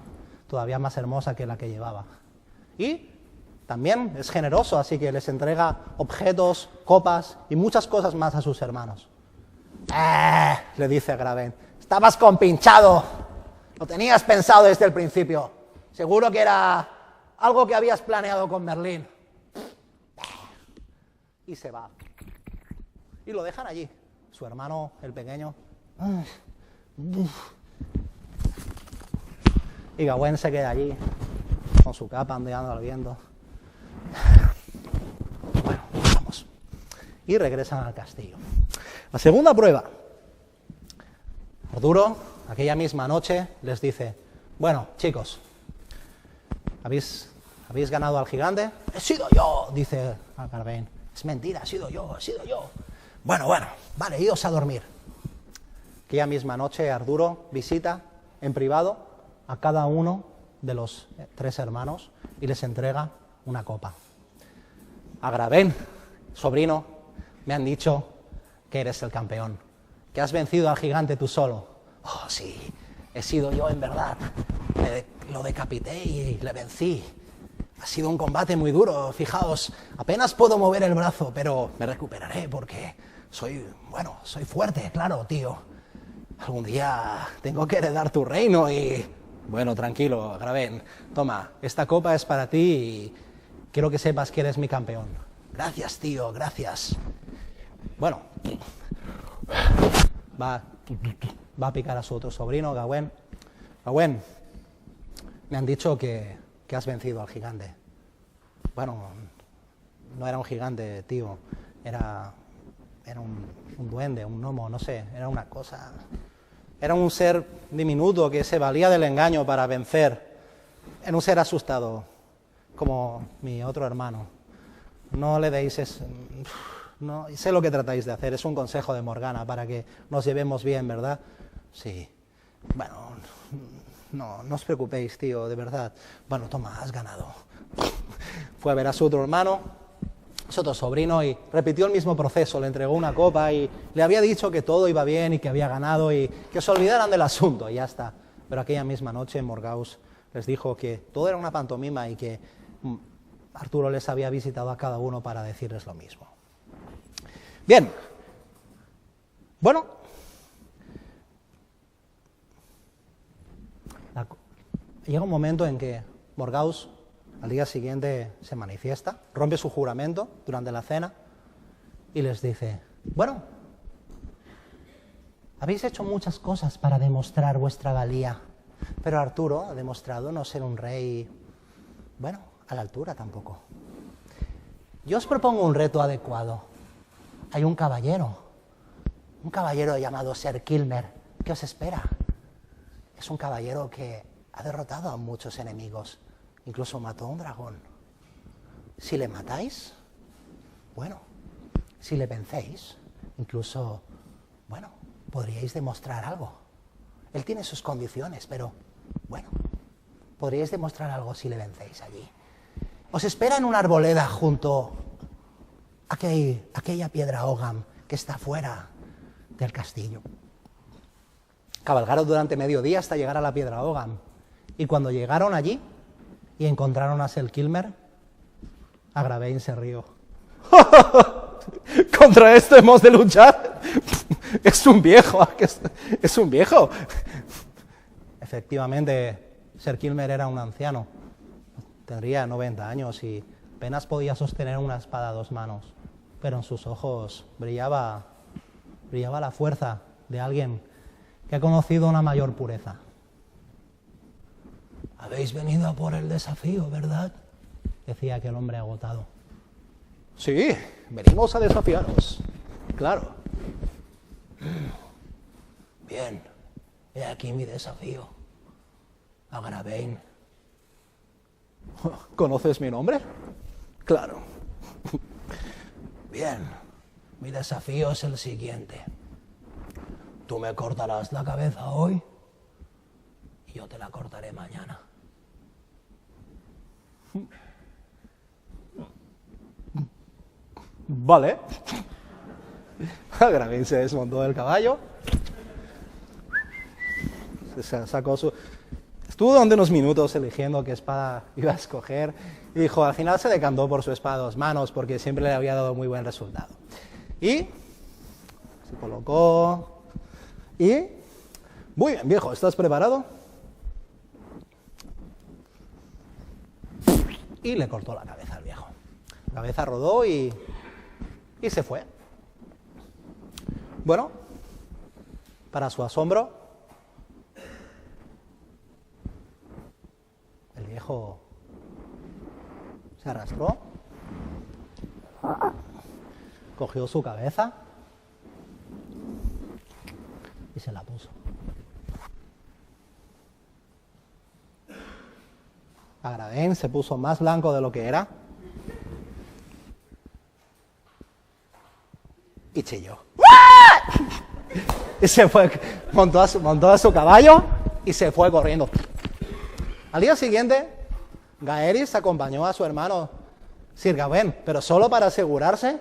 todavía más hermosa que la que llevaba. Y también es generoso, así que les entrega objetos, copas y muchas cosas más a sus hermanos. Le dice a Gawain, estabas compinchado, lo tenías pensado desde el principio, seguro que era algo que habías planeado con Merlín. Y se va. Y lo dejan allí, su hermano, el pequeño. Y Gawain se queda allí, con su capa ondeando al viento. Bueno, vamos. Y regresan al castillo. La segunda prueba. Arturo, aquella misma noche, les dice, bueno, chicos, ¿habéis ganado al gigante? He sido yo, dice Gawain. Es mentira, he sido yo. Bueno, vale, idos a dormir. Aquella misma noche Arturo visita en privado a cada uno de los 3 hermanos y les entrega una copa. A Gawain, sobrino, me han dicho que eres el campeón, que has vencido al gigante tú solo. Oh, sí, he sido yo en verdad. Lo decapité y le vencí. Ha sido un combate muy duro, fijaos, apenas puedo mover el brazo, pero me recuperaré porque soy fuerte, claro, tío. Algún día tengo que heredar tu reino y... Bueno, tranquilo, Gawain, toma, esta copa es para ti y quiero que sepas que eres mi campeón. Gracias, tío, gracias. Bueno, va a picar a su otro sobrino, Gawain. Gawain, me han dicho que has vencido al gigante. Bueno, no era un gigante, tío, era un duende, un gnomo, no sé, era una cosa... Era un ser diminuto que se valía del engaño para vencer. Era un ser asustado, como mi otro hermano. No le deis no, sé lo que tratáis de hacer, es un consejo de Morgana para que nos llevemos bien, ¿verdad? Sí. Bueno, no os preocupéis, tío, de verdad. Bueno, toma, has ganado. Fue a ver a su otro hermano, su otro sobrino, y repitió el mismo proceso. Le entregó una copa y le había dicho que todo iba bien y que había ganado y que se olvidaran del asunto, y ya está. Pero aquella misma noche Morgause les dijo que todo era una pantomima y que Arturo les había visitado a cada uno para decirles lo mismo. Bien. Bueno. Llega un momento en que Morgause al día siguiente se manifiesta, rompe su juramento durante la cena y les dice, bueno, habéis hecho muchas cosas para demostrar vuestra valía, pero Arturo ha demostrado no ser un rey, bueno, a la altura tampoco. Yo os propongo un reto adecuado. Hay un caballero llamado Ser Kilmer, que os espera. Es un caballero que ha derrotado a muchos enemigos, incluso mató a un dragón. Si le matáis, bueno, si le vencéis, incluso, bueno, podríais demostrar algo. Él tiene sus condiciones, pero, bueno, podríais demostrar algo si le vencéis allí. Os espera en una arboleda junto a aquella piedra Ogam que está fuera del castillo. Cabalgaron durante mediodía hasta llegar a la piedra Ogam. Y cuando llegaron allí y encontraron a Ser Kilmer, a Gawain se rió. ¿Contra esto hemos de luchar? Es un viejo, es un viejo. Efectivamente, Ser Kilmer era un anciano. Tendría 90 años y apenas podía sostener una espada a 2 manos. Pero en sus ojos brillaba la fuerza de alguien que ha conocido una mayor pureza. Habéis venido a por el desafío, ¿verdad? Decía aquel hombre agotado. Sí, venimos a desafiaros, claro. Bien, he aquí mi desafío. A Gawain. ¿Conoces mi nombre? Claro. Bien, mi desafío es el siguiente. Tú me cortarás la cabeza hoy y yo te la cortaré mañana. Vale. Gawain se desmontó del caballo. Sacó su... Estuvo durante unos minutos eligiendo qué espada iba a escoger y dijo, al final se decantó por su espada de 2 manos porque siempre le había dado muy buen resultado. Y se colocó y... Muy bien, viejo, ¿estás preparado? Y le cortó la cabeza al viejo. La cabeza rodó y se fue. Bueno, para su asombro, el viejo se arrastró, cogió su cabeza y se la puso. Gawain se puso más blanco de lo que era y chilló. Y se fue, montó a su caballo y se fue corriendo. Al día siguiente, Gaerys acompañó a su hermano Sir Gawain, pero solo para asegurarse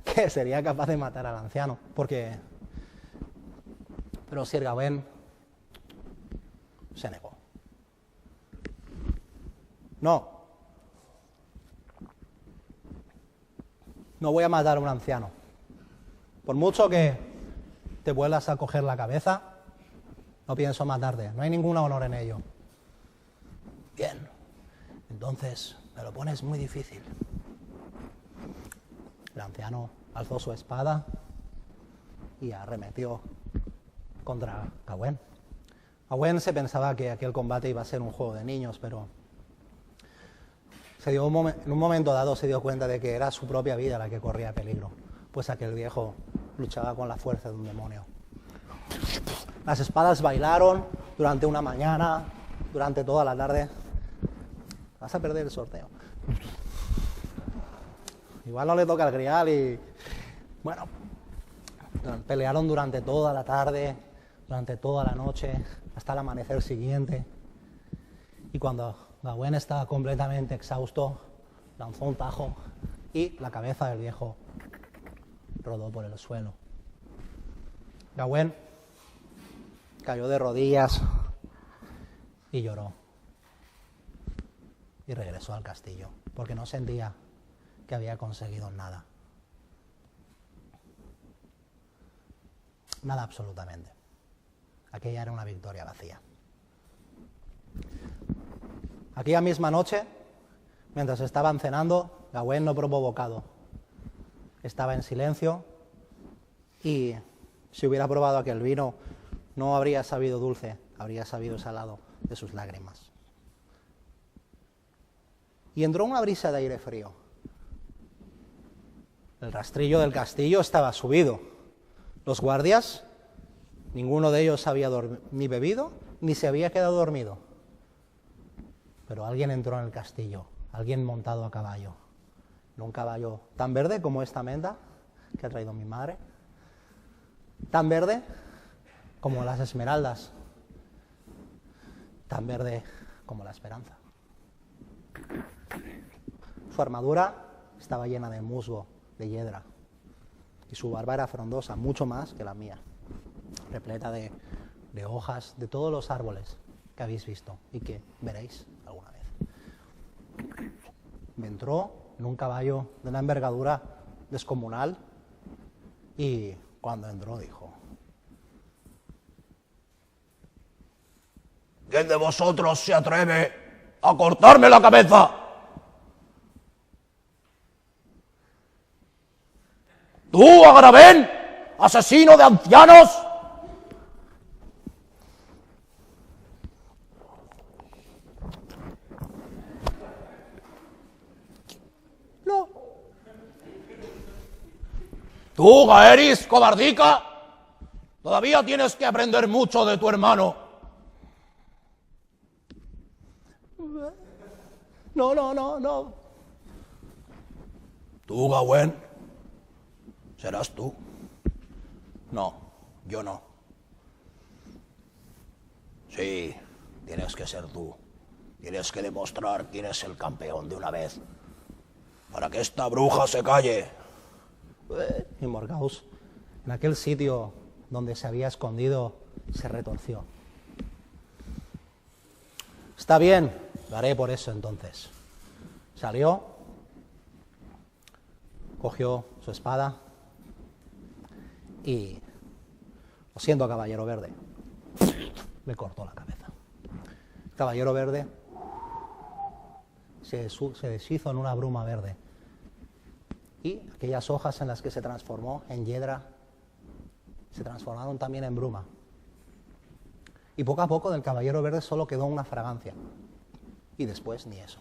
que sería capaz de matar al anciano, pero Sir Gawain se negó. No voy a matar a un anciano. Por mucho que te vuelvas a coger la cabeza, no pienso matarte. No hay ningún honor en ello. Bien, entonces me lo pones muy difícil. El anciano alzó su espada y arremetió contra Gawain. Gawain se pensaba que aquel combate iba a ser un juego de niños, pero en un momento dado se dio cuenta de que era su propia vida la que corría peligro, pues aquel viejo luchaba con la fuerza de un demonio. Las espadas bailaron durante una mañana, durante toda la tarde. Vas a perder el sorteo. Igual no le toca al grial y... Bueno, pelearon durante toda la tarde, durante toda la noche, hasta el amanecer siguiente. Y cuando Gawain estaba completamente exhausto, lanzó un tajo y la cabeza del viejo rodó por el suelo. Gawain cayó de rodillas y lloró. Y regresó al castillo, porque no sentía que había conseguido nada. Nada absolutamente. Aquella era una victoria vacía. Aquella misma noche, mientras estaban cenando, Gawain no probó bocado. Estaba en silencio y si hubiera probado aquel vino, no habría sabido dulce, habría sabido salado de sus lágrimas. Y entró una brisa de aire frío. El rastrillo del castillo estaba subido. Los guardias, ninguno de ellos había ni bebido ni se había quedado dormido. Pero alguien entró en el castillo, alguien montado a caballo. En un caballo tan verde como esta menta que ha traído mi madre, tan verde como las esmeraldas, tan verde como la esperanza. Su armadura estaba llena de musgo, de hiedra, y su barba era frondosa, mucho más que la mía, repleta de hojas de todos los árboles que habéis visto y que veréis alguna vez. Entró en un caballo de una envergadura descomunal y cuando entró dijo: ¿quién de vosotros se atreve a cortarme la cabeza? ¿Tú, Gawain, asesino de ancianos? No. ¿Tú, Gaerys, cobardica? Todavía tienes que aprender mucho de tu hermano. No. ¿Tú, Gawain? ¿Serás tú? No, yo no. Sí, tienes que ser tú. Tienes que demostrar quién es el campeón de una vez, para que esta bruja se calle. Y Morgause, en aquel sitio donde se había escondido, se retorció. Está bien, lo haré por eso entonces. Salió, cogió su espada y, lo siento, Caballero Verde, le cortó la cabeza. El Caballero Verde se deshizo en una bruma verde y aquellas hojas en las que se transformó en hiedra se transformaron también en bruma. Y poco a poco del Caballero Verde solo quedó una fragancia. Y después ni eso.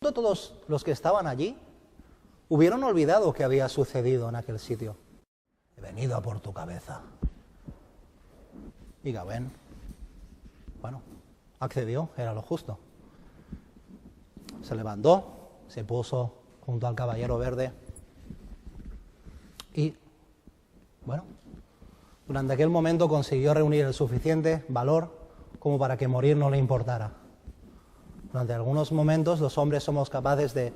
Todos los que estaban allí hubieron olvidado que había sucedido en aquel sitio. He venido a por tu cabeza. Y Gawain, bueno, accedió, era lo justo. Se levantó, se puso junto al Caballero Verde y, bueno, durante aquel momento consiguió reunir el suficiente valor como para que morir no le importara. Durante algunos momentos los hombres somos capaces de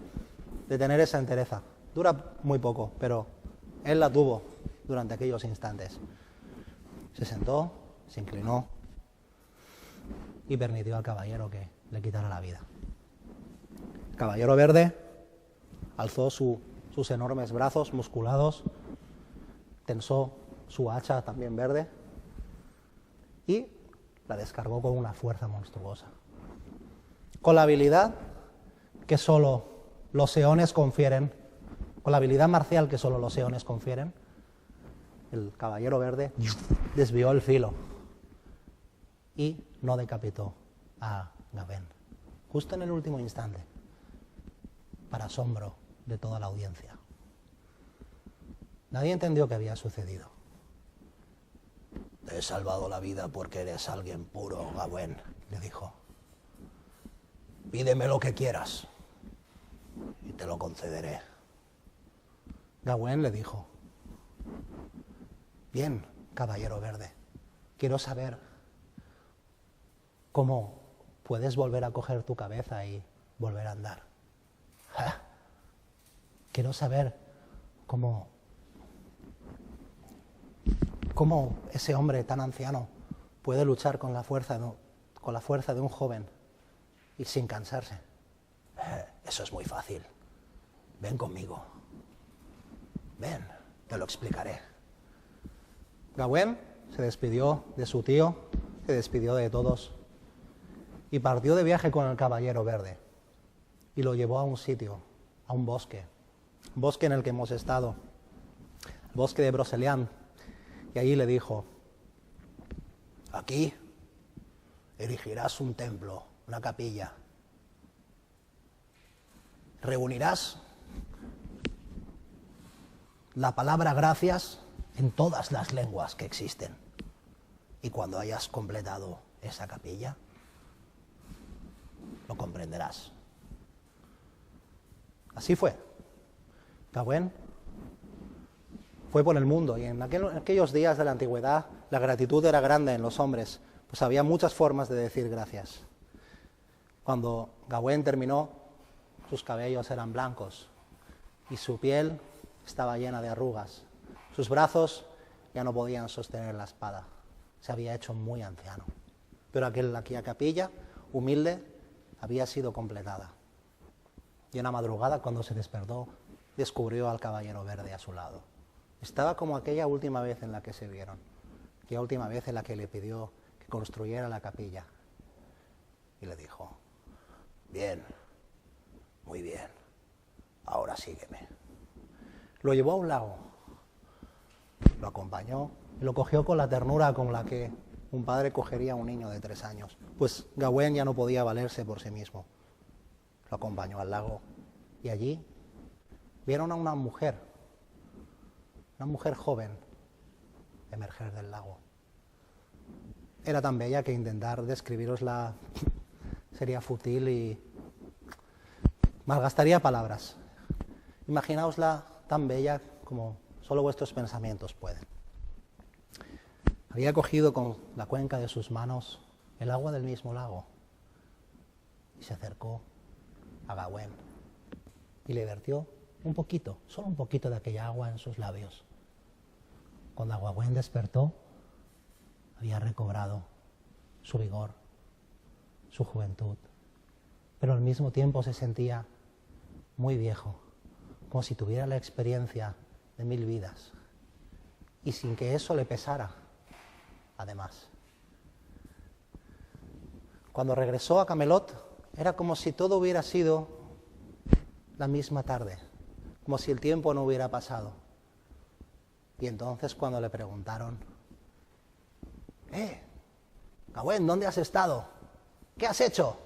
tener esa entereza. Dura muy poco, pero él la tuvo durante aquellos instantes. Se sentó, se inclinó y permitió al caballero que le quitara la vida. El Caballero Verde alzó sus enormes brazos musculados, tensó su hacha también verde y la descargó con una fuerza monstruosa. Con la habilidad que solo los eones confieren, con la habilidad marcial que solo los eones confieren, el Caballero Verde desvió el filo y no decapitó a Gawain, justo en el último instante, para asombro de toda la audiencia. Nadie entendió qué había sucedido. Te he salvado la vida porque eres alguien puro, Gawain, le dijo. Pídeme lo que quieras y te lo concederé. Gawain le dijo, bien, Caballero Verde, quiero saber cómo puedes volver a coger tu cabeza y volver a andar. ¿Ja? Quiero saber cómo ese hombre tan anciano puede luchar con la fuerza de un joven y sin cansarse. Eso es muy fácil. Ven conmigo. Ven, te lo explicaré. Gawain se despidió de su tío, se despidió de todos y partió de viaje con el Caballero Verde y lo llevó a un sitio, a un bosque en el que hemos estado, el bosque de Broceliande, y allí le dijo, aquí erigirás un templo, una capilla. Reunirás la palabra gracias en todas las lenguas que existen. Y cuando hayas completado esa capilla, lo comprenderás. Así fue. Gawain fue por el mundo y en aquellos días de la antigüedad la gratitud era grande en los hombres, pues había muchas formas de decir gracias. Cuando Gawain terminó, sus cabellos eran blancos y su piel estaba llena de arrugas. Sus brazos ya no podían sostener la espada, se había hecho muy anciano. Pero aquella capilla humilde había sido completada. Y una madrugada, cuando se despertó, descubrió al Caballero Verde a su lado. Estaba como aquella última vez en la que se vieron, aquella última vez en la que le pidió que construyera la capilla. Y le dijo, bien, muy bien, ahora sígueme. Lo llevó a un lago, lo acompañó y lo cogió con la ternura con la que un padre cogería a un niño de 3 años. Pues Gawain ya no podía valerse por sí mismo. Lo acompañó al lago y allí vieron a una mujer joven, emerger del lago. Era tan bella que intentar describirosla sería fútil y malgastaría palabras. Imaginaosla tan bella como solo vuestros pensamientos pueden. Había cogido con la cuenca de sus manos el agua del mismo lago. Y se acercó a Gawain y le vertió un poquito, solo un poquito de aquella agua en sus labios. Cuando Gawain despertó, había recobrado su vigor, su juventud, pero al mismo tiempo se sentía muy viejo, como si tuviera la experiencia de 1000 vidas, y sin que eso le pesara, además. Cuando regresó a Camelot, era como si todo hubiera sido la misma tarde, como si el tiempo no hubiera pasado. Y entonces cuando le preguntaron, Gawain, ¿dónde has estado? ¿Qué has hecho?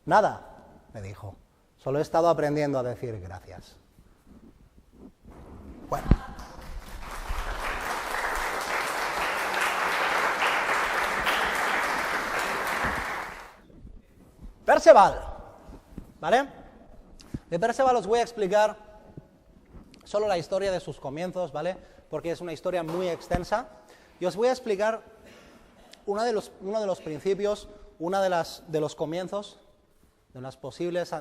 Nada, le dijo, solo he estado aprendiendo a decir gracias. Bueno. Perceval, ¿vale? De Perceval os voy a explicar solo la historia de sus comienzos, ¿vale? Porque es una historia muy extensa. Y os voy a explicar uno de los principios, de los comienzos, de las posibles,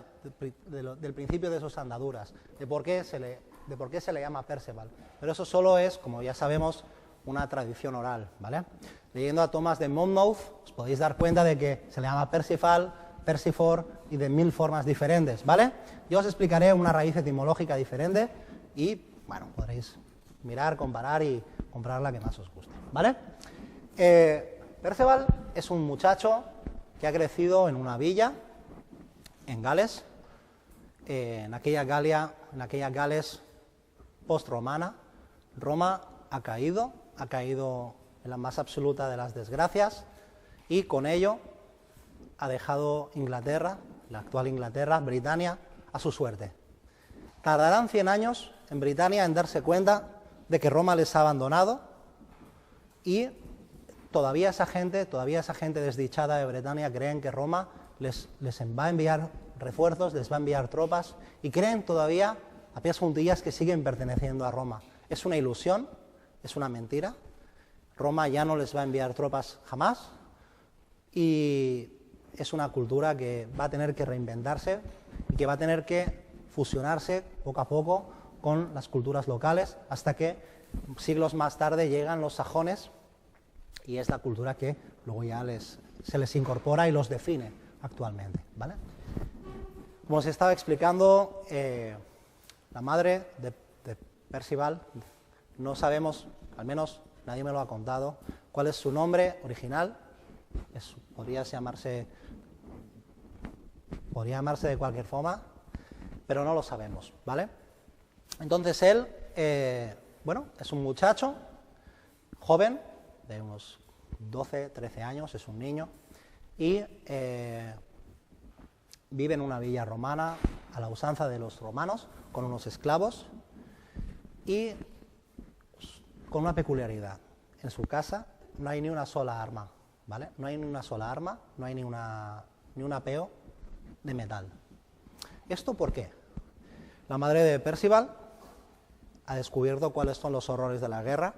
del principio de sus andaduras, de por qué se le llama Perceval. Pero eso solo es, como ya sabemos, una tradición oral, ¿vale? Leyendo a Tomás de Monmouth, os podéis dar cuenta de que se le llama Percival, Percifor y de 1000 formas diferentes, ¿vale? Yo os explicaré una raíz etimológica diferente y, bueno, podréis mirar, comparar y comprar la que más os guste, ¿vale? Perceval es un muchacho que ha crecido en una villa en Gales, en aquella Gales post-romana. Roma ha caído en la más absoluta de las desgracias y con ello ha dejado Inglaterra, la actual Inglaterra, Britania, a su suerte. Tardarán 100 años en Britania en darse cuenta de que Roma les ha abandonado y todavía esa gente desdichada de Britania creen que Roma les va a enviar refuerzos, les va a enviar tropas y creen todavía a pies juntillas que siguen perteneciendo a Roma. Es una ilusión, es una mentira. Roma ya no les va a enviar tropas jamás y es una cultura que va a tener que reinventarse y que va a tener que fusionarse poco a poco con las culturas locales hasta que siglos más tarde llegan los sajones y es la cultura que luego ya se les incorpora y los define actualmente, ¿vale? Como os estaba explicando, la madre de Perceval, no sabemos, al menos nadie me lo ha contado, cuál es su nombre original. Podría llamarse de cualquier forma, pero no lo sabemos, ¿vale? Entonces él, es un muchacho joven, de unos 12, 13 años, es un niño, y vive en una villa romana a la usanza de los romanos, con unos esclavos, y con una peculiaridad. En su casa no hay ni una sola arma, ¿vale? No hay ni una sola arma, no hay ni un apeo de metal. ¿Esto por qué? La madre de Perceval ha descubierto cuáles son los horrores de la guerra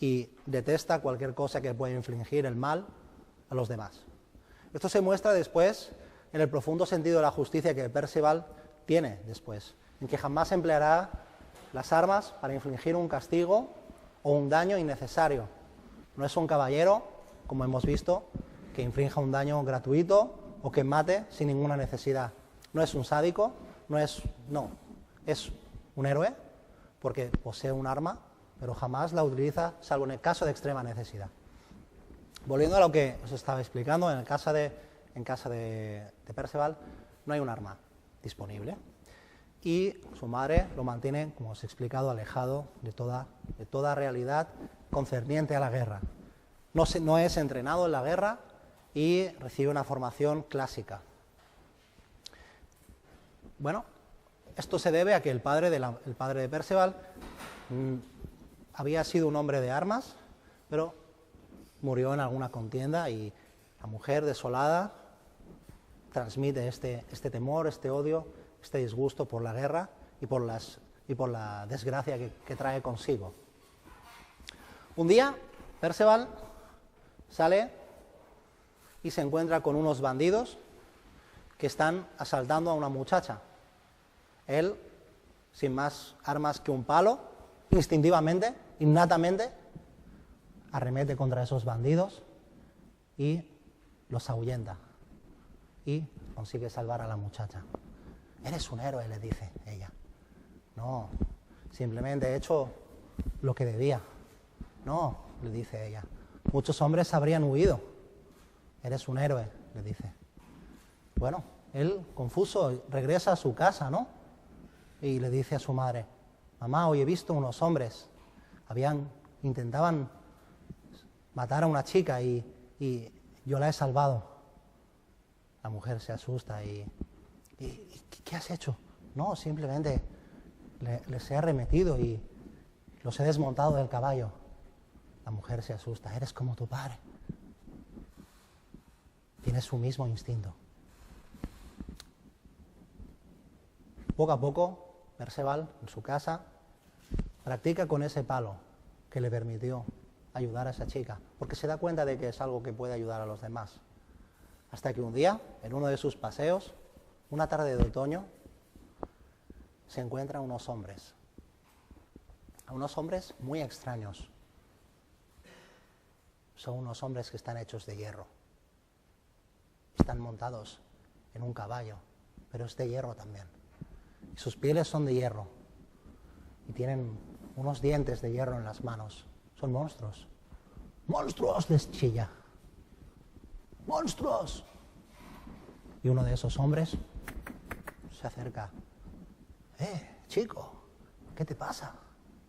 y detesta cualquier cosa que pueda infligir el mal a los demás. Esto se muestra después en el profundo sentido de la justicia que Perceval tiene después, en que jamás empleará las armas para infligir un castigo o un daño innecesario. No es un caballero, como hemos visto, que infrinja un daño gratuito o que mate sin ninguna necesidad. No es un sádico, es un héroe porque posee un arma, pero jamás la utiliza salvo en el caso de extrema necesidad. Volviendo a lo que os estaba explicando, en casa de Perceval no hay un arma disponible y su madre lo mantiene, como os he explicado, alejado de toda realidad concerniente a la guerra. No es entrenado en la guerra y recibe una formación clásica. Bueno, esto se debe a que el padre de Perceval había sido un hombre de armas, pero murió en alguna contienda y la mujer desolada transmite este temor, este odio, este disgusto por la guerra y por la desgracia que trae consigo. Un día, Perceval sale y se encuentra con unos bandidos que están asaltando a una muchacha. Él, sin más armas que un palo, instintivamente, innatamente, arremete contra esos bandidos y los ahuyenta y consigue salvar a la muchacha. Eres un héroe, le dice ella. No, simplemente he hecho lo que debía. No, le dice ella. Muchos hombres habrían huido. Eres un héroe, le dice. Bueno, él, confuso, regresa a su casa, ¿no? Y le dice a su madre, mamá, hoy he visto unos hombres. Intentaban matar a una chica y yo la he salvado. La mujer se asusta y ¿qué has hecho? No, simplemente les he arremetido y los he desmontado del caballo. La mujer se asusta, eres como tu padre. Tienes su mismo instinto. Poco a poco, Perceval, en su casa, practica con ese palo que le permitió ayudar a esa chica, porque se da cuenta de que es algo que puede ayudar a los demás. Hasta que un día, en uno de sus paseos, una tarde de otoño, se encuentra a unos hombres muy extraños. Son unos hombres que están hechos de hierro. Están montados en un caballo, pero es de hierro también. Y sus pieles son de hierro y tienen unos dientes de hierro en las manos. Son monstruos. ¡Monstruos!, les chilla. ¡Monstruos! Y uno de esos hombres se acerca. Chico, ¿qué te pasa?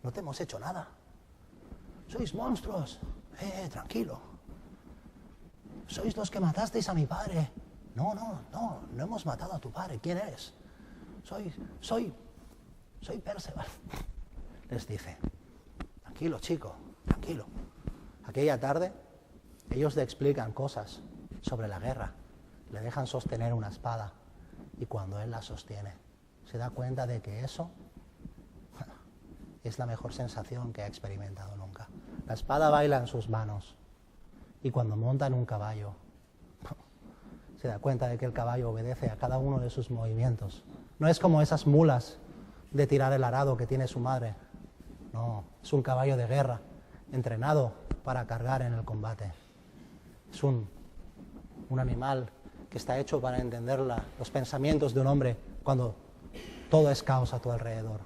No te hemos hecho nada. Sois monstruos. Tranquilo. Sois los que matasteis a mi padre. No hemos matado a tu padre. ¿Quién eres? Soy Perceval. Les dice. Tranquilo, chico, tranquilo. Aquella tarde, ellos le explican cosas sobre la guerra. Le dejan sostener una espada. Y cuando él la sostiene, se da cuenta de que eso es la mejor sensación que ha experimentado nunca. La espada baila en sus manos. Y cuando monta en un caballo, se da cuenta de que el caballo obedece a cada uno de sus movimientos. No es como esas mulas de tirar el arado que tiene su madre. No, es un caballo de guerra, entrenado para cargar en el combate. Es un animal que está hecho para entender los pensamientos de un hombre cuando todo es caos a tu alrededor.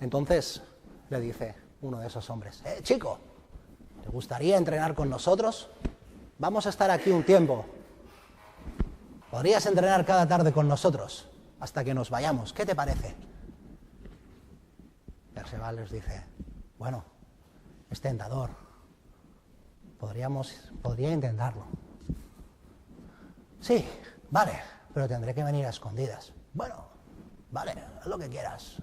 Entonces le dice uno de esos hombres, chico, ¿te gustaría entrenar con nosotros? Vamos a estar aquí un tiempo. Podrías entrenar cada tarde con nosotros hasta que nos vayamos. ¿Qué te parece? Perceval les dice, bueno, es tentador. Podría intentarlo. Sí, vale, pero tendré que venir a escondidas. Bueno, vale, haz lo que quieras.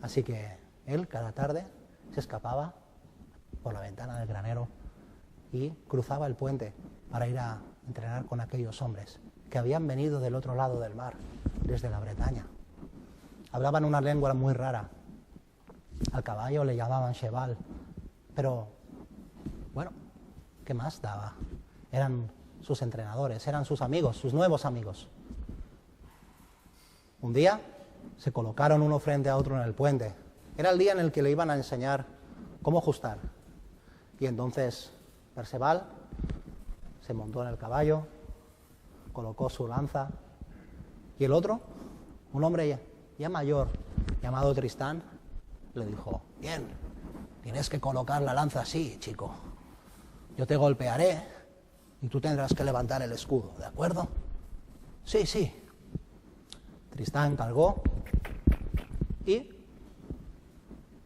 Así que él cada tarde se escapaba por la ventana del granero y cruzaba el puente para ir a entrenar con aquellos hombres que habían venido del otro lado del mar, desde la Bretaña. Hablaban una lengua muy rara. Al caballo le llamaban cheval, pero, bueno, ¿qué más daba? Eran sus entrenadores, eran sus amigos, sus nuevos amigos. Un día se colocaron uno frente a otro en el puente. Era el día en el que le iban a enseñar cómo ajustar. Y entonces Perceval se montó en el caballo, colocó su lanza, y el otro, un hombre ya mayor, llamado Tristán, le dijo, bien, tienes que colocar la lanza así, chico. Yo te golpearé y tú tendrás que levantar el escudo, ¿de acuerdo? Sí, sí. Tristán cargó y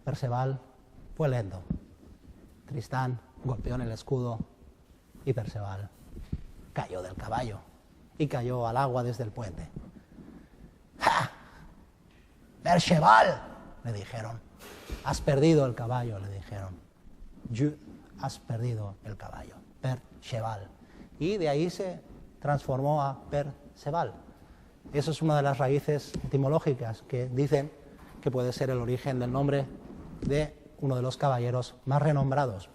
Perceval fue lento. Tristán golpeó en el escudo y Perceval cayó del caballo y cayó al agua desde el puente. ¡Ja! ¡Perceval!, le dijeron. Has perdido el caballo, le dijeron. Has perdido el caballo. Perceval. Y de ahí se transformó a Perceval. Eso es una de las raíces etimológicas que dicen que puede ser el origen del nombre de uno de los caballeros más renombrados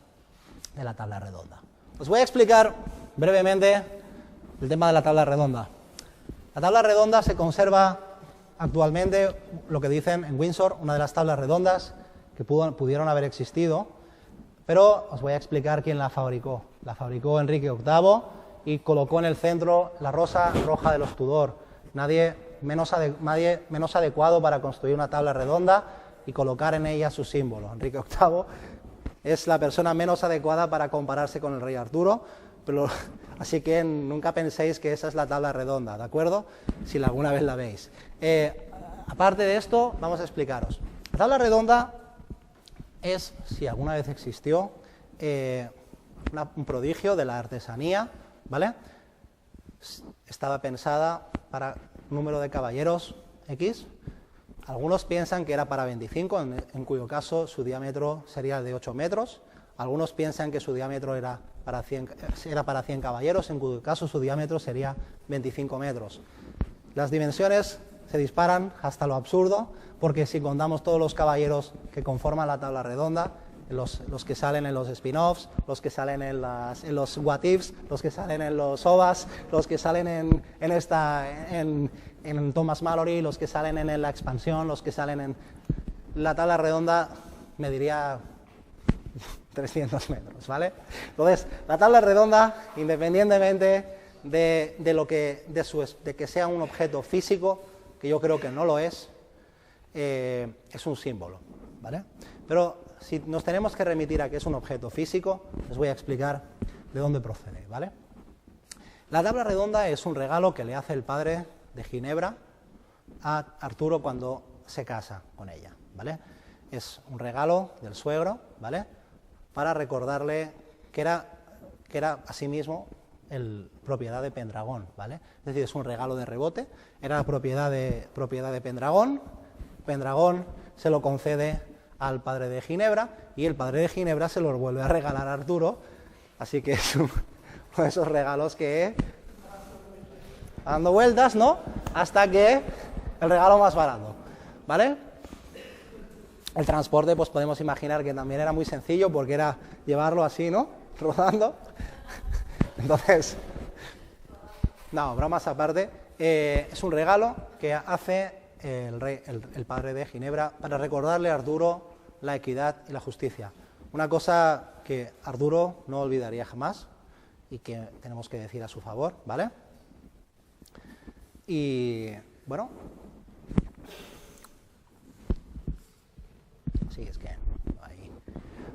de la tabla redonda. Os voy a explicar brevemente el tema de la tabla redonda. La tabla redonda se conserva actualmente, lo que dicen en Windsor, una de las tablas redondas que pudieron haber existido, pero os voy a explicar quién la fabricó. La fabricó Enrique VIII y colocó en el centro la rosa roja de los Tudor. Nadie menos adecuado para construir una tabla redonda y colocar en ella su símbolo. Enrique VIII es la persona menos adecuada para compararse con el rey Arturo, pero, así que nunca penséis que esa es la tabla redonda, ¿de acuerdo? Si alguna vez la veis. Aparte de esto, vamos a explicaros. La tabla redonda es, si alguna vez existió, un prodigio de la artesanía, ¿vale? Estaba pensada para un número de caballeros X. Algunos piensan que era para 25, en cuyo caso su diámetro sería de 8 metros. Algunos piensan que su diámetro era para 100 caballeros, en cuyo caso su diámetro sería 25 metros. Las dimensiones se disparan hasta lo absurdo, porque si contamos todos los caballeros que conforman la tabla redonda, los que salen en los spin-offs, los que salen en los what ifs, los que salen en los ovas, los que salen en Thomas Mallory, los que salen en la expansión, los que salen en la tabla redonda, me diría 300 metros, ¿vale? Entonces, la tabla redonda, independientemente de que sea un objeto físico, que yo creo que no lo es un símbolo, ¿vale? Pero si nos tenemos que remitir a que es un objeto físico, les voy a explicar de dónde procede, ¿vale? La tabla redonda es un regalo que le hace el padre de Ginebra a Arturo cuando se casa con ella, ¿vale? Es un regalo del suegro, ¿vale?, para recordarle que era asimismo propiedad de Pendragón, ¿vale? Es decir, es un regalo de rebote, era propiedad de Pendragón, Pendragón se lo concede al padre de Ginebra y el padre de Ginebra se lo vuelve a regalar a Arturo, así que es uno de esos regalos que dando vueltas, ¿no?, hasta que el regalo más barato, ¿vale? El transporte, pues podemos imaginar que también era muy sencillo porque era llevarlo así, ¿no?, rodando. Entonces, no, bromas aparte, es un regalo que hace el padre de Ginebra para recordarle a Arturo la equidad y la justicia. Una cosa que Arturo no olvidaría jamás y que tenemos que decir a su favor, ¿vale? Y, bueno, sí, es que ahí,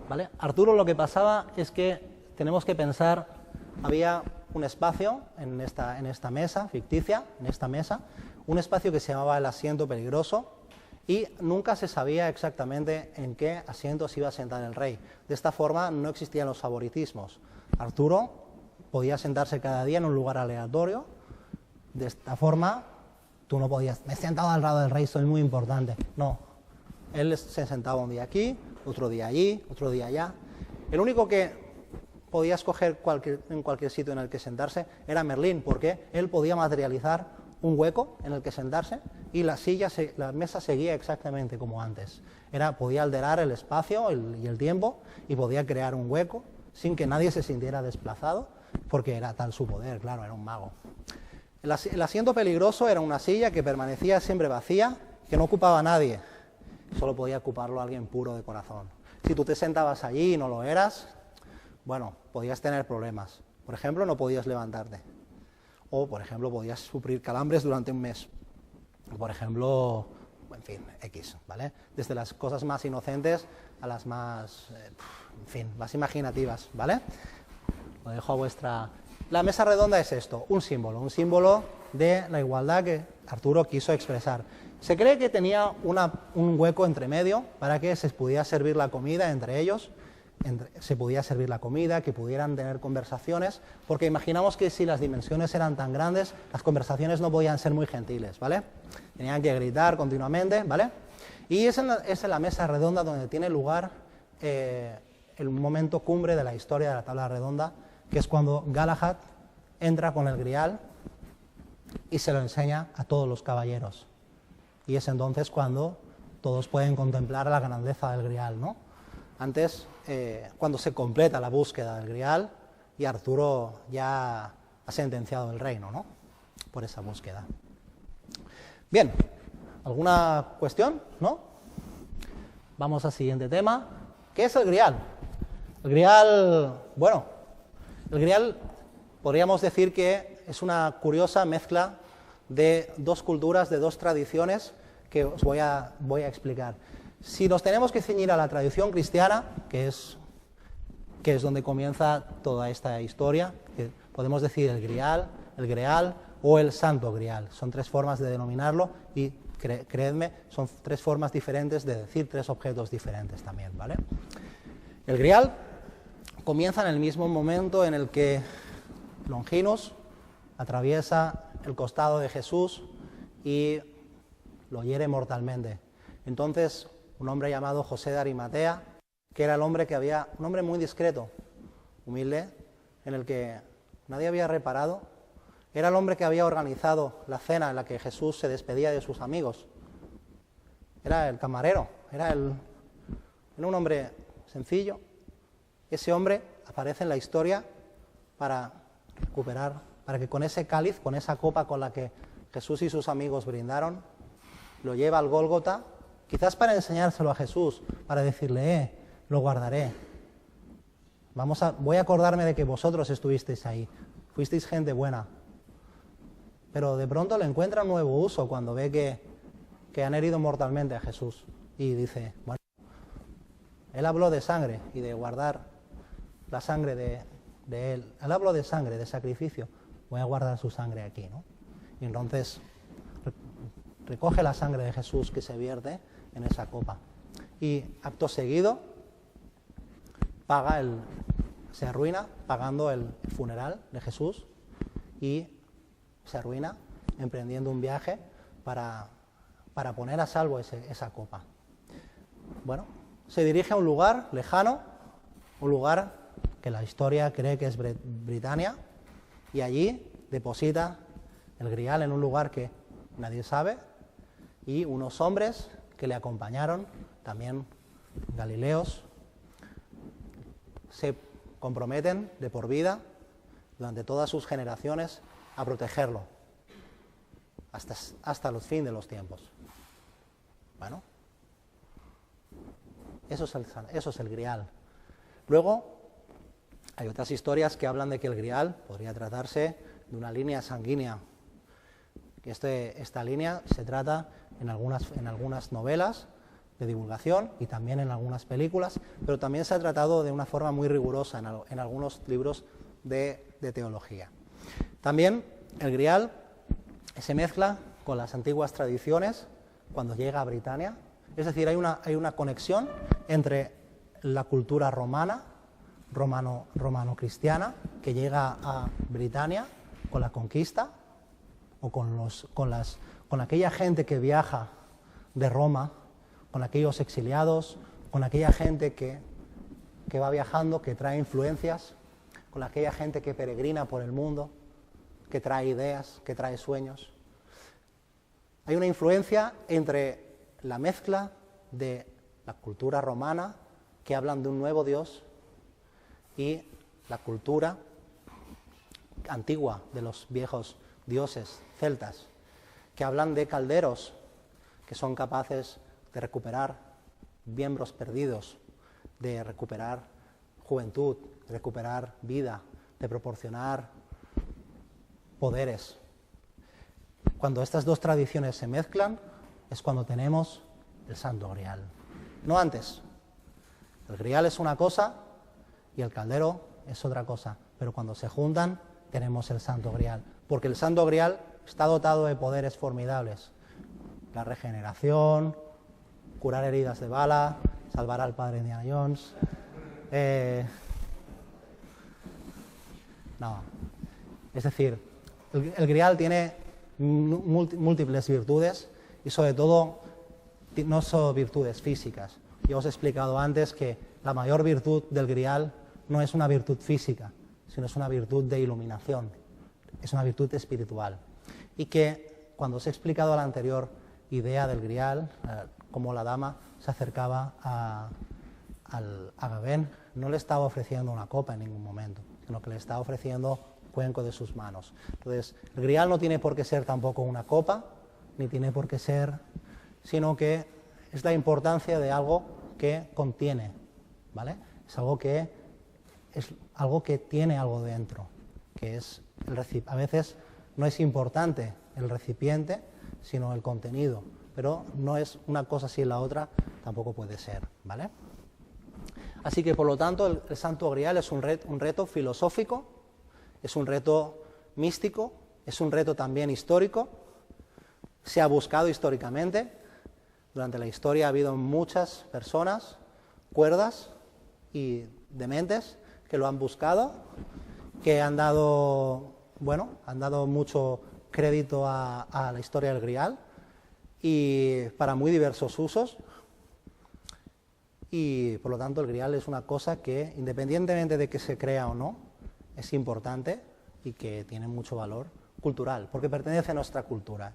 ¿vale? Arturo, lo que pasaba es que tenemos que pensar, había un espacio en esta mesa ficticia, un espacio que se llamaba el asiento peligroso, y nunca se sabía exactamente en qué asiento se iba a sentar el rey. De esta forma no existían los favoritismos. Arturo podía sentarse cada día en un lugar aleatorio. De esta forma tú no podías, me he sentado al lado del rey, soy muy importante. No, él se sentaba un día aquí, otro día allí, otro día allá. El único que podía escoger en cualquier sitio en el que sentarse era Merlín, porque él podía materializar un hueco en el que sentarse y la mesa seguía exactamente como antes. Podía alterar el espacio y el tiempo y podía crear un hueco sin que nadie se sintiera desplazado, porque era tal su poder, claro, era un mago. El asiento peligroso era una silla que permanecía siempre vacía, que no ocupaba a nadie, solo podía ocuparlo alguien puro de corazón. Si tú te sentabas allí y no lo eras, bueno, podías tener problemas. Por ejemplo, no podías levantarte. O, por ejemplo, podías sufrir calambres durante un mes. O, por ejemplo, en fin, X, ¿vale? Desde las cosas más inocentes a las más, en fin, más imaginativas, ¿vale? Lo dejo a vuestra... La mesa redonda es esto, un símbolo de la igualdad que Arturo quiso expresar. Se cree que tenía un hueco entre medio para que se pudiera servir la comida entre ellos, que pudieran tener conversaciones, porque imaginamos que si las dimensiones eran tan grandes, las conversaciones no podían ser muy gentiles, ¿vale? Tenían que gritar continuamente, ¿vale? Y es en la mesa redonda donde tiene lugar el momento cumbre de la historia de la tabla redonda, que es cuando Galahad entra con el grial y se lo enseña a todos los caballeros. Y es entonces cuando todos pueden contemplar la grandeza del grial, ¿no? Antes, cuando se completa la búsqueda del grial, y Arturo ya ha sentenciado el reino, ¿no? Por esa búsqueda. Bien, ¿alguna cuestión? ¿No? Vamos al siguiente tema. ¿Qué es el Grial? El Grial, bueno, el Grial podríamos decir que es una curiosa mezcla de dos culturas, de dos tradiciones que os voy a explicar. Si nos tenemos que ceñir a la tradición cristiana, que es donde comienza toda esta historia, que podemos decir el Greal o el Santo Grial. Son tres formas de denominarlo y creedme, son tres formas diferentes de decir tres objetos diferentes también, ¿vale? El Grial comienza en el mismo momento en el que Longinus atraviesa el costado de Jesús y lo hiere mortalmente. Entonces, un hombre llamado José de Arimatea, que era un hombre muy discreto, humilde, en el que nadie había reparado, era el hombre que había organizado la cena en la que Jesús se despedía de sus amigos. Era el camarero, era un hombre sencillo. Ese hombre aparece en la historia para recuperar, para que con ese cáliz, con esa copa con la que Jesús y sus amigos brindaron, lo lleva al Gólgota, quizás para enseñárselo a Jesús, para decirle, lo guardaré. Voy a acordarme de que vosotros estuvisteis ahí, fuisteis gente buena. Pero de pronto le encuentra un nuevo uso cuando ve que han herido mortalmente a Jesús. Y dice, bueno, él habló de sangre y de guardar la sangre de él. Él habló de sangre, de sacrificio. Voy a guardar su sangre aquí, ¿no? Y entonces recoge la sangre de Jesús que se vierte en esa copa. Y acto seguido se arruina pagando el funeral de Jesús y se arruina emprendiendo un viaje para poner a salvo esa copa. Bueno, se dirige a un lugar lejano, un lugar que la historia cree que es Britania, y allí deposita el Grial en un lugar que nadie sabe, y unos hombres que le acompañaron, también galileos, se comprometen de por vida, durante todas sus generaciones, a protegerlo, hasta los fines de los tiempos. Bueno, eso es el Grial. Luego, hay otras historias que hablan de que el Grial podría tratarse de una línea sanguínea. Esta línea se trata en algunas novelas de divulgación y también en algunas películas, pero también se ha tratado de una forma muy rigurosa en algunos libros de teología. También el Grial se mezcla con las antiguas tradiciones cuando llega a Britania, es decir, hay una conexión entre la cultura romano-cristiana que llega a Britania con la conquista o con aquella gente que viaja de Roma, con aquellos exiliados, con aquella gente que va viajando, que trae influencias, con aquella gente que peregrina por el mundo, que trae ideas, que trae sueños. Hay una influencia entre la mezcla de la cultura romana, que hablan de un nuevo Dios, y la cultura antigua de los viejos dioses celtas, que hablan de calderos que son capaces de recuperar miembros perdidos, de recuperar juventud, de recuperar vida, de proporcionar poderes. Cuando estas dos tradiciones se mezclan es cuando tenemos el Santo Grial. No antes. El Grial es una cosa y el caldero es otra cosa, pero cuando se juntan tenemos el Santo Grial, porque el Santo Grial está dotado de poderes formidables. La regeneración, curar heridas de bala, salvar al padre Indiana Jones. No. Es decir, el Grial tiene múltiples virtudes y sobre todo no solo virtudes físicas. Ya os he explicado antes que la mayor virtud del Grial no es una virtud física, sino es una virtud de iluminación, es una virtud espiritual. Y que cuando os he explicado la anterior idea del Grial, cómo la dama se acercaba a Gauvain, no le estaba ofreciendo una copa en ningún momento, sino que le está ofreciendo cuenco de sus manos. Entonces, el grial no tiene por qué ser tampoco una copa, ni tiene por qué ser, sino que es la importancia de algo que contiene, ¿vale? Es algo que tiene algo dentro, que es a veces no es importante el recipiente, sino el contenido, pero no es una cosa sin la otra, tampoco puede ser, ¿vale? Así que, por lo tanto, el Santo Grial es un reto filosófico, es un reto místico, es un reto también histórico. Se ha buscado históricamente. Durante la historia ha habido muchas personas cuerdas y dementes que lo han buscado, que han dado mucho crédito a la historia del Grial y para muy diversos usos. Y por lo tanto el Grial es una cosa que, independientemente de que se crea o no, es importante y que tiene mucho valor cultural, porque pertenece a nuestra cultura,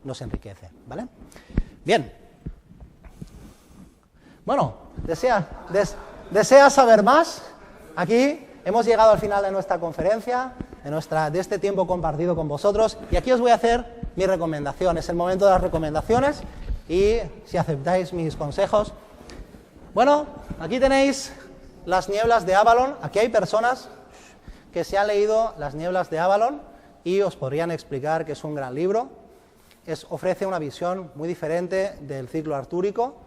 nos enriquece, ¿vale? Bien. Bueno, ¿desea saber más? Aquí hemos llegado al final de nuestra conferencia, de este tiempo compartido con vosotros, y aquí os voy a hacer mi recomendación. Es el momento de las recomendaciones y si aceptáis mis consejos. Bueno, aquí tenéis Las nieblas de Avalon. Aquí hay personas que se han leído Las nieblas de Avalon y os podrían explicar que es un gran libro. Ofrece una visión muy diferente del ciclo artúrico,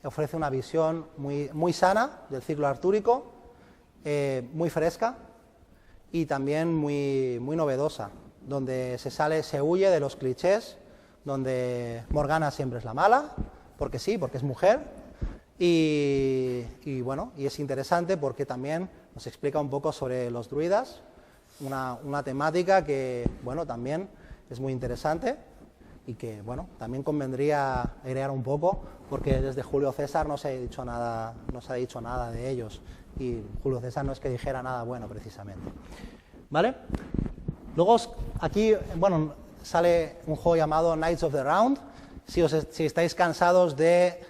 ofrece una visión muy sana del ciclo artúrico, muy fresca y también muy novedosa, donde se huye de los clichés, donde Morgana siempre es la mala, porque sí, porque es mujer. Y es interesante porque también nos explica un poco sobre los druidas, una temática que, también es muy interesante y que, también convendría airear un poco porque desde Julio César no se ha dicho nada de ellos y Julio César no es que dijera nada bueno precisamente. ¿Vale? Luego aquí, sale un juego llamado Knights of the Round. Si estáis cansados de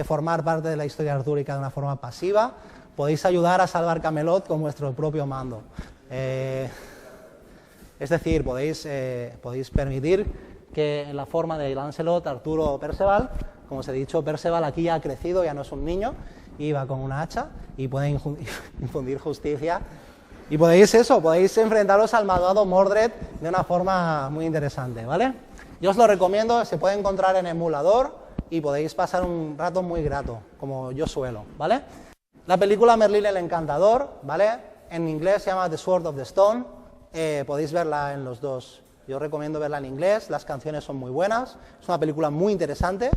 formar parte de la historia artúrica de una forma pasiva, podéis ayudar a salvar Camelot con vuestro propio mando. Es decir, podéis permitir que en la forma de Lancelot, Arturo o Perceval, como os he dicho, Perceval aquí ya ha crecido, ya no es un niño, y va con una hacha y puede infundir justicia. Y podéis enfrentaros al malvado Mordred de una forma muy interesante, ¿vale? Yo os lo recomiendo, se puede encontrar en emulador y podéis pasar un rato muy grato, como yo suelo, ¿vale? La película Merlín el Encantador, ¿vale? En inglés se llama The Sword of the Stone, podéis verla en los dos. Yo recomiendo verla en inglés, las canciones son muy buenas, es una película muy interesante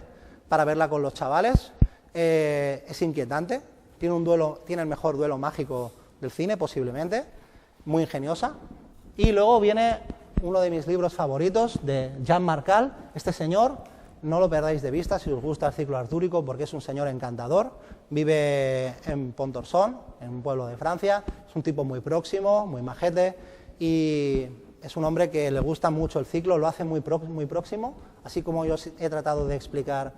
para verla con los chavales, es inquietante, tiene el mejor duelo mágico del cine posiblemente, muy ingeniosa. Y luego viene uno de mis libros favoritos de Jean Marcal, este señor, no lo perdáis de vista si os gusta el ciclo artúrico porque es un señor encantador, vive en Pontorson, en un pueblo de Francia, es un tipo muy próximo, muy majete y es un hombre que le gusta mucho el ciclo, lo hace muy próximo, así como yo he tratado de explicar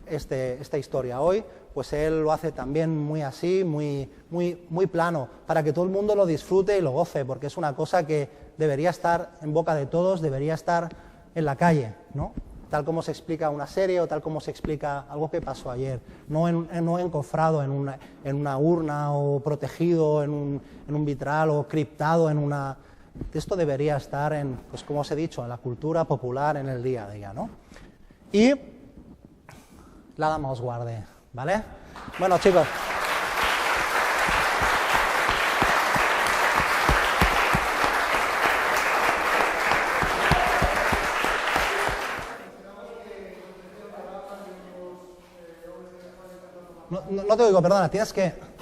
esta historia hoy, pues él lo hace también muy así, muy plano, para que todo el mundo lo disfrute y lo goce, porque es una cosa que debería estar en boca de todos, debería estar en la calle, ¿no? Tal como se explica una serie o tal como se explica algo que pasó ayer, no encofrado en una urna o protegido en un vitral o criptado en una... Esto debería estar pues como os he dicho, en la cultura popular, en el día a día, ¿no? Y la dama os guarde, ¿vale? Bueno, chicos. No te oigo, perdona, tienes que...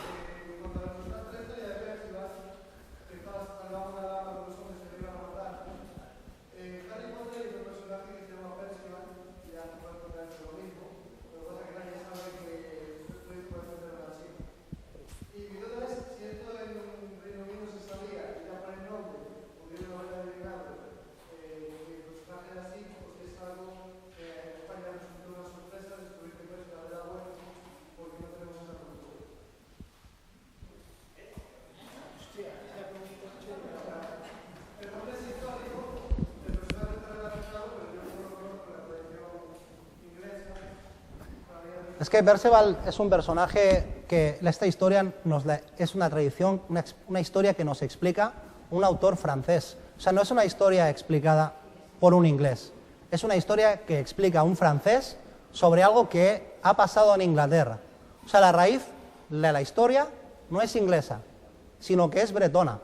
que Perceval es un personaje que esta historia es una tradición, una historia que nos explica un autor francés. O sea, no es una historia explicada por un inglés, es una historia que explica un francés sobre algo que ha pasado en Inglaterra. O sea, la raíz de la historia no es inglesa, sino que es bretona,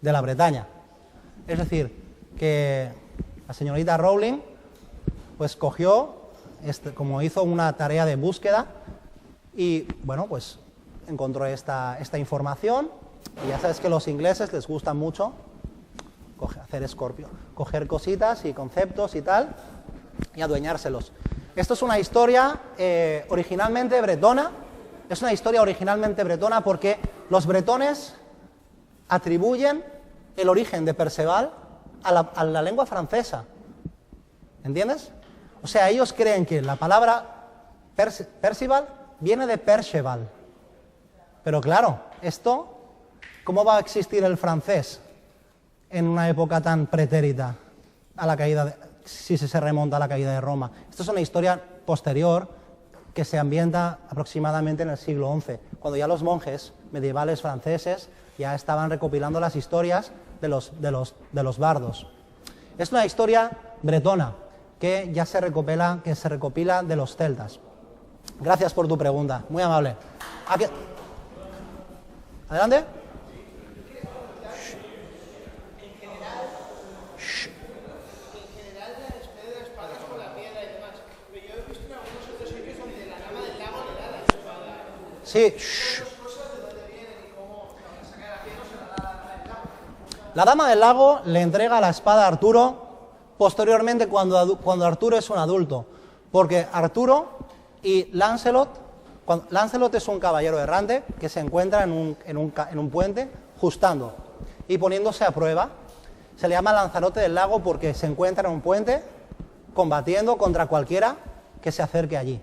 de la Bretaña. Es decir, que la señorita Rowling pues cogió, como hizo una tarea de búsqueda y, bueno, pues encontró esta información. Y ya sabes que a los ingleses les gusta mucho coger cositas y conceptos y tal, y adueñárselos. Esto es una historia originalmente bretona, porque los bretones atribuyen el origen de Perceval a la lengua francesa. ¿Entiendes? O sea, ellos creen que la palabra Percival viene de Perceval. Pero claro, esto, ¿cómo va a existir el francés en una época tan pretérita a la caída si se remonta a la caída de Roma? Esto es una historia posterior que se ambienta aproximadamente en el siglo XI, cuando ya los monjes medievales franceses ya estaban recopilando las historias de los bardos. Es una historia bretona que ya se recopila de los celtas. Gracias por tu pregunta, muy amable. Adelante. Sí. La Dama del Lago le entrega la espada a Arturo posteriormente cuando Arturo es un adulto, porque Arturo y Lancelot es un caballero errante que se encuentra en un puente justando y poniéndose a prueba. Se le llama Lanzarote del Lago porque se encuentra en un puente combatiendo contra cualquiera que se acerque allí.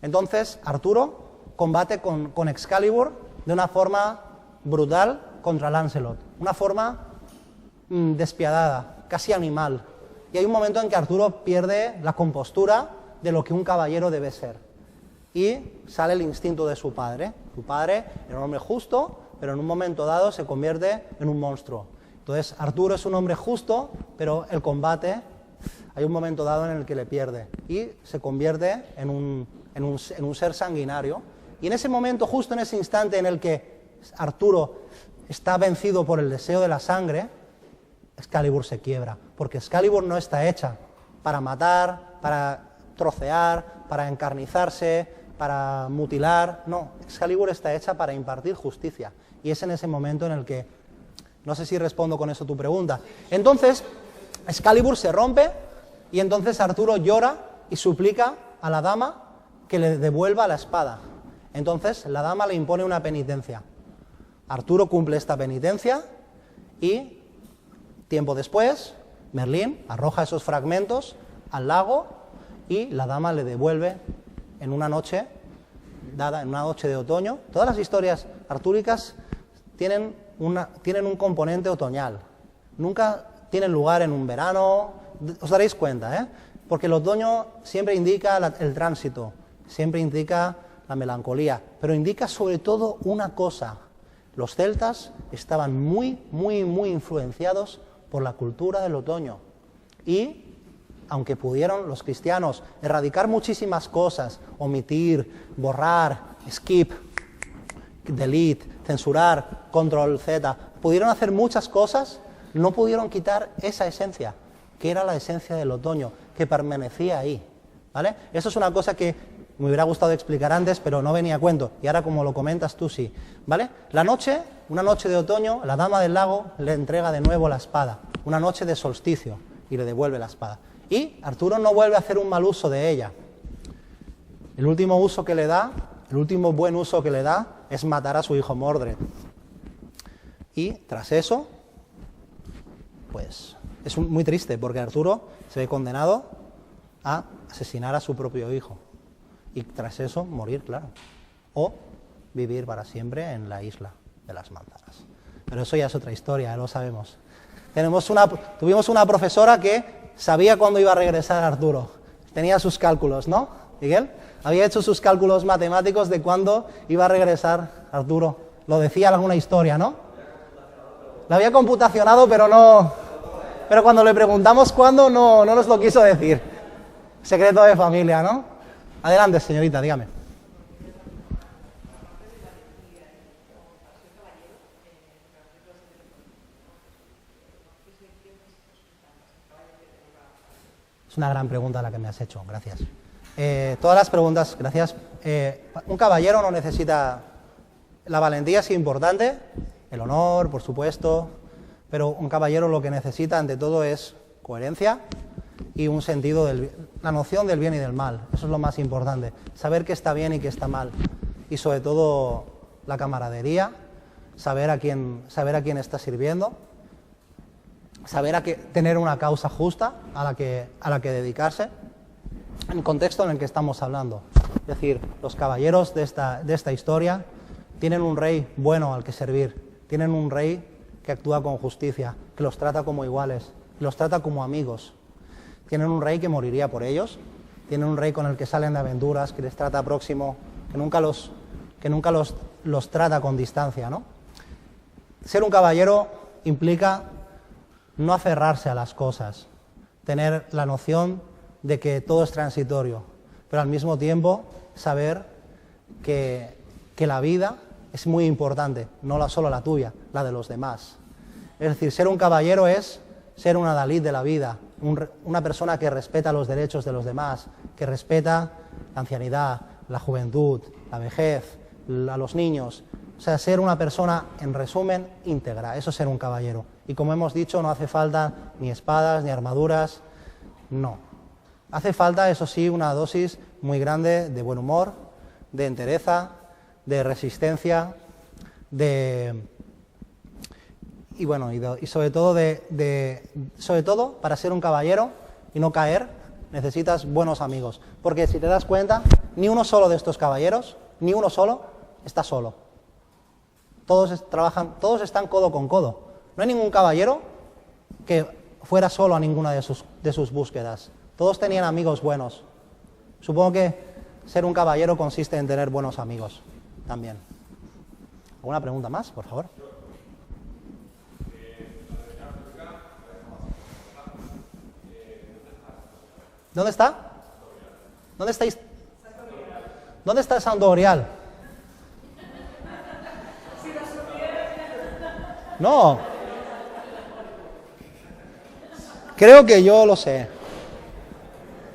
Entonces Arturo combate con Excalibur de una forma brutal contra Lancelot, una forma despiadada, casi animal. Y hay un momento en que Arturo pierde la compostura de lo que un caballero debe ser. Y sale el instinto de su padre. Su padre era un hombre justo, pero en un momento dado se convierte en un monstruo. Entonces Arturo es un hombre justo, pero el combate, hay un momento dado en el que le pierde y se convierte en un ser sanguinario. Y en ese momento, justo en ese instante en el que Arturo está vencido por el deseo de la sangre, Excalibur se quiebra, porque Excalibur no está hecha para matar, para trocear, para encarnizarse, para mutilar. No, Excalibur está hecha para impartir justicia. Y es en ese momento en el que, no sé si respondo con eso tu pregunta. Entonces, Excalibur se rompe y entonces Arturo llora y suplica a la dama que le devuelva la espada. Entonces la dama le impone una penitencia. Arturo cumple esta penitencia y tiempo después Merlín arroja esos fragmentos al lago y la dama le devuelve en una noche de otoño. Todas las historias artúricas tienen un componente otoñal. Nunca tienen lugar en un verano. Os daréis cuenta, porque el otoño siempre indica el tránsito, siempre indica la melancolía, pero indica sobre todo una cosa: los celtas estaban muy, muy, muy influenciados por la cultura del otoño. Y aunque pudieron los cristianos erradicar muchísimas cosas, omitir, borrar, skip, delete, censurar, control Z, pudieron hacer muchas cosas, no pudieron quitar esa esencia, que era la esencia del otoño, que permanecía ahí, ¿vale? Eso es una cosa que me hubiera gustado explicar antes, pero no venía a cuento, y ahora como lo comentas tú sí, ¿vale? Una noche de otoño, la Dama del Lago le entrega de nuevo la espada, una noche de solsticio, y le devuelve la espada. Y Arturo no vuelve a hacer un mal uso de ella. El último buen uso que le da es matar a su hijo Mordred. Y tras eso, pues es muy triste, porque Arturo se ve condenado a asesinar a su propio hijo. Y tras eso morir, claro. O vivir para siempre en la isla de las manzanas. Pero eso ya es otra historia, lo sabemos. Tuvimos una profesora que sabía cuándo iba a regresar Arturo. Tenía sus cálculos, ¿no? Miguel? Había hecho sus cálculos matemáticos de cuándo iba a regresar Arturo. Lo decía en alguna historia, ¿no? Lo había computacionado, pero no... Pero cuando le preguntamos cuándo, no nos lo quiso decir. Secreto de familia, ¿no? Adelante, señorita, dígame. Es una gran pregunta la que me has hecho, gracias. Todas las preguntas, gracias. Un caballero no necesita... La valentía es importante, el honor, por supuesto, pero un caballero lo que necesita ante todo es coherencia y un sentido la noción del bien y del mal. Eso es lo más importante, saber qué está bien y qué está mal. Y sobre todo la camaradería, saber a quién está sirviendo, tener una causa justa a la que dedicarse, en el contexto en el que estamos hablando. Es decir, los caballeros de esta historia tienen un rey bueno al que servir, tienen un rey que actúa con justicia, que los trata como iguales, que los trata como amigos. Tienen un rey que moriría por ellos, tienen un rey con el que salen de aventuras, que les trata próximo, que nunca los trata con distancia, ¿no? Ser un caballero implica no aferrarse a las cosas, tener la noción de que todo es transitorio, pero al mismo tiempo saber que la vida es muy importante, no solo la tuya, la de los demás. Es decir, ser un caballero es ser un adalid de la vida, una persona que respeta los derechos de los demás, que respeta la ancianidad, la juventud, la vejez, a los niños. O sea, ser una persona, en resumen, íntegra. Eso es ser un caballero. Y como hemos dicho, no hace falta ni espadas, ni armaduras, no. Hace falta, eso sí, una dosis muy grande de buen humor, de entereza, de resistencia, y sobre todo, para ser un caballero y no caer, necesitas buenos amigos. Porque si te das cuenta, ni uno solo de estos caballeros, ni uno solo, está solo. Todos están codo con codo. No hay ningún caballero que fuera solo a ninguna de sus búsquedas. Todos tenían amigos buenos. Supongo que ser un caballero consiste en tener buenos amigos también. ¿Alguna pregunta más, por favor? ¿Dónde está? ¿Dónde estáis? ¿Dónde está el Santo Grial? No. Creo que yo lo sé.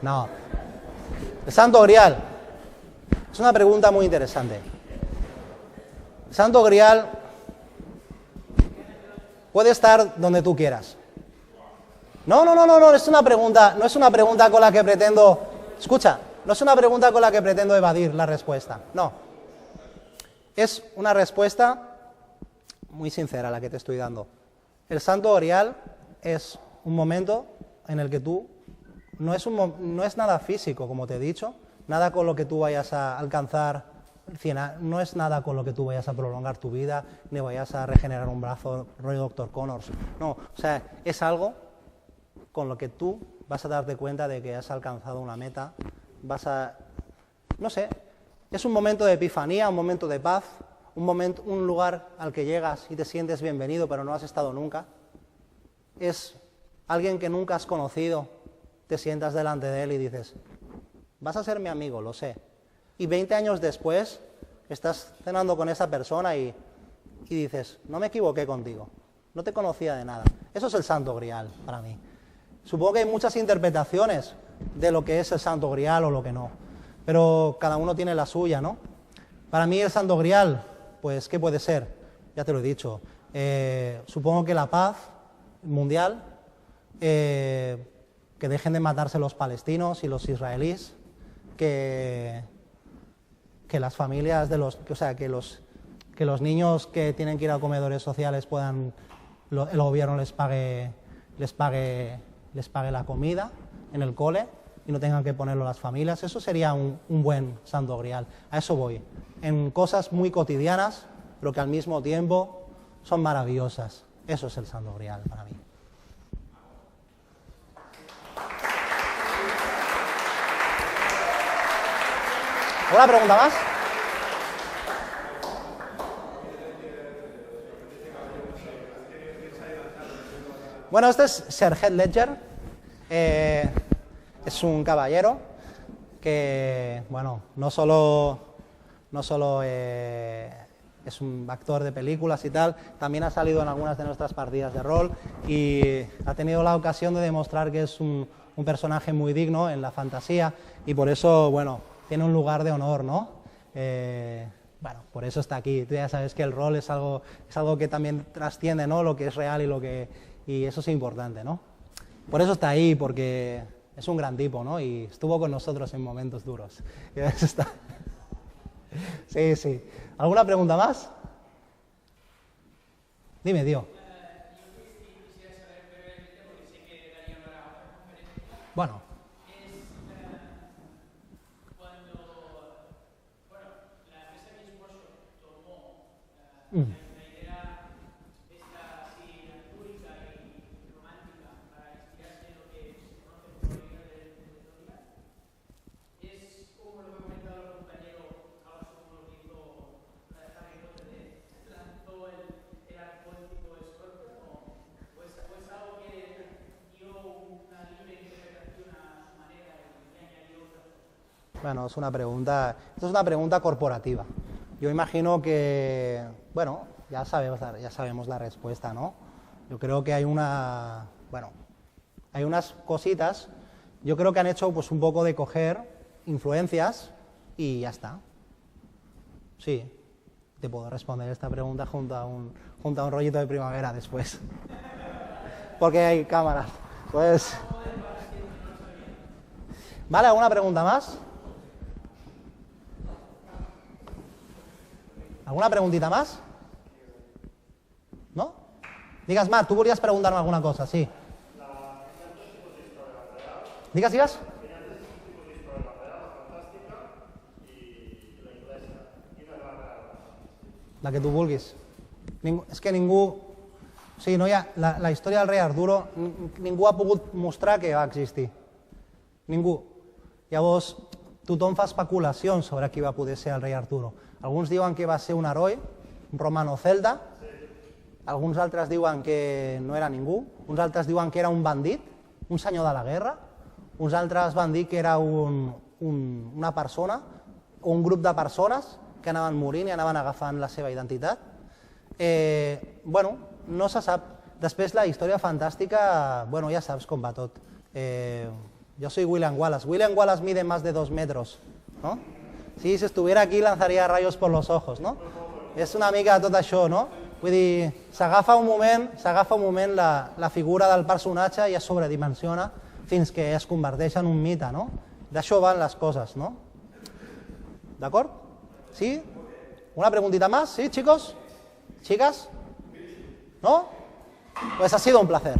No. El Santo Grial. Es una pregunta muy interesante. El Santo Grial puede estar donde tú quieras. No es una pregunta con la que pretendo... Escucha, no es una pregunta con la que pretendo evadir la respuesta, no. Es una respuesta muy sincera la que te estoy dando. El Santo Grial es un momento en el que tú... No es nada físico, como te he dicho, nada con lo que tú vayas a alcanzar... No es nada con lo que tú vayas a prolongar tu vida, ni vayas a regenerar un brazo, rollo Dr. Connors. No, o sea, es algo con lo que tú vas a darte cuenta de que has alcanzado una meta, no sé, es un momento de epifanía, un momento de paz, un lugar al que llegas y te sientes bienvenido, pero no has estado nunca. Es alguien que nunca has conocido, te sientas delante de él y dices, vas a ser mi amigo, lo sé. Y 20 años después estás cenando con esa persona y dices, no me equivoqué contigo, no te conocía de nada. Eso es el Santo Grial para mí. Supongo que hay muchas interpretaciones de lo que es el Santo Grial o lo que no, pero cada uno tiene la suya, ¿no? Para mí el Santo Grial, pues, ¿qué puede ser? Ya te lo he dicho. Supongo que la paz mundial, que dejen de matarse los palestinos y los israelíes, que las familias que los niños que tienen que ir a comedores sociales el gobierno les pague la comida en el cole y no tengan que ponerlo las familias. Eso sería un buen Santo Grial. A eso voy. En cosas muy cotidianas, pero que al mismo tiempo son maravillosas. Eso es el Santo Grial para mí. ¿Una pregunta más? Bueno, este es Sir Heath Ledger. Es un caballero que, bueno, no solo es un actor de películas y tal, también ha salido en algunas de nuestras partidas de rol y ha tenido la ocasión de demostrar que es un personaje muy digno en la fantasía y por eso, bueno, tiene un lugar de honor, ¿no? Bueno, por eso está aquí. Tú ya sabes que el rol es algo que también trasciende, ¿no? Lo que es real y eso es importante, ¿no? Por eso está ahí, porque es un gran tipo, ¿no? Y estuvo con nosotros en momentos duros. Y eso está. Sí, sí. ¿Alguna pregunta más? Dime, tío. Bueno. Bueno, esto es una pregunta corporativa. Yo imagino que, bueno, ya sabemos la respuesta, ¿no? Yo creo que hay unas cositas, yo creo que han hecho pues un poco de coger influencias y ya está. Sí, te puedo responder esta pregunta junto a un rollito de primavera después. Porque hay cámaras. Pues. ¿Vale? ¿Alguna pregunta más? ¿Alguna preguntita más? ¿No? Digues, Marc, tu volies preguntar-me alguna cosa, sí. Digues. La que tu vulguis. És que ningú... O sigui, no hi ha... La història del rei Arturo, ningú ha pogut mostrar que va existir. Ningú. Llavors, tothom fa especulacions sobre qui va poder ser el rei Arturo. Alguns diuen que va ser un heroi, un romano celta, alguns altres diuen que no era ningú, uns altres diuen que era un bandit, un senyor de la guerra, uns altres van dir que era una persona o un grup de persones que anaven morint i anaven agafant la seva identitat. Bueno, no se sap. Després la història fantàstica, bueno, ja saps com va tot. Yo soy William Wallace. William Wallace mide más de 2 metros, ¿no? Sí, si estuviera aquí lanzaría rayos por los ojos, no? És una mica tot això, no? Vull dir, s'agafa un moment la figura del personatge i es sobredimensiona fins que es converteix en un mite, no? D'això van les coses, ¿no? ¿D'acord? ¿Sí? ¿Una preguntita más? ¿Sí, chicos? ¿Chicas? ¿No? Pues ha sido un placer.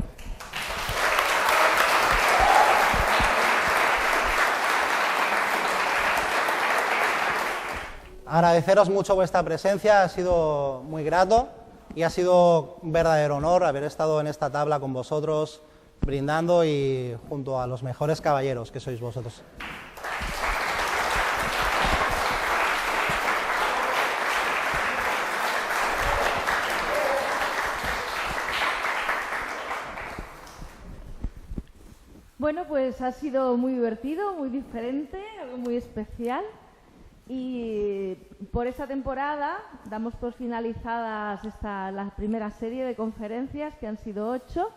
Agradeceros mucho vuestra presencia, ha sido muy grato y ha sido un verdadero honor haber estado en esta tabla con vosotros, brindando y junto a los mejores caballeros que sois vosotros. Bueno, pues ha sido muy divertido, muy diferente, algo muy especial. Y por esta temporada damos por finalizadas la primera serie de conferencias, que han sido 8.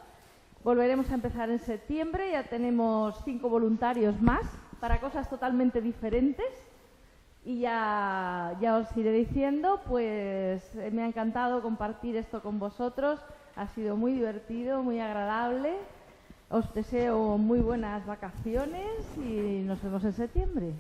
Volveremos a empezar en septiembre, ya tenemos 5 voluntarios más para cosas totalmente diferentes. Y ya os iré diciendo, pues me ha encantado compartir esto con vosotros, ha sido muy divertido, muy agradable. Os deseo muy buenas vacaciones y nos vemos en septiembre.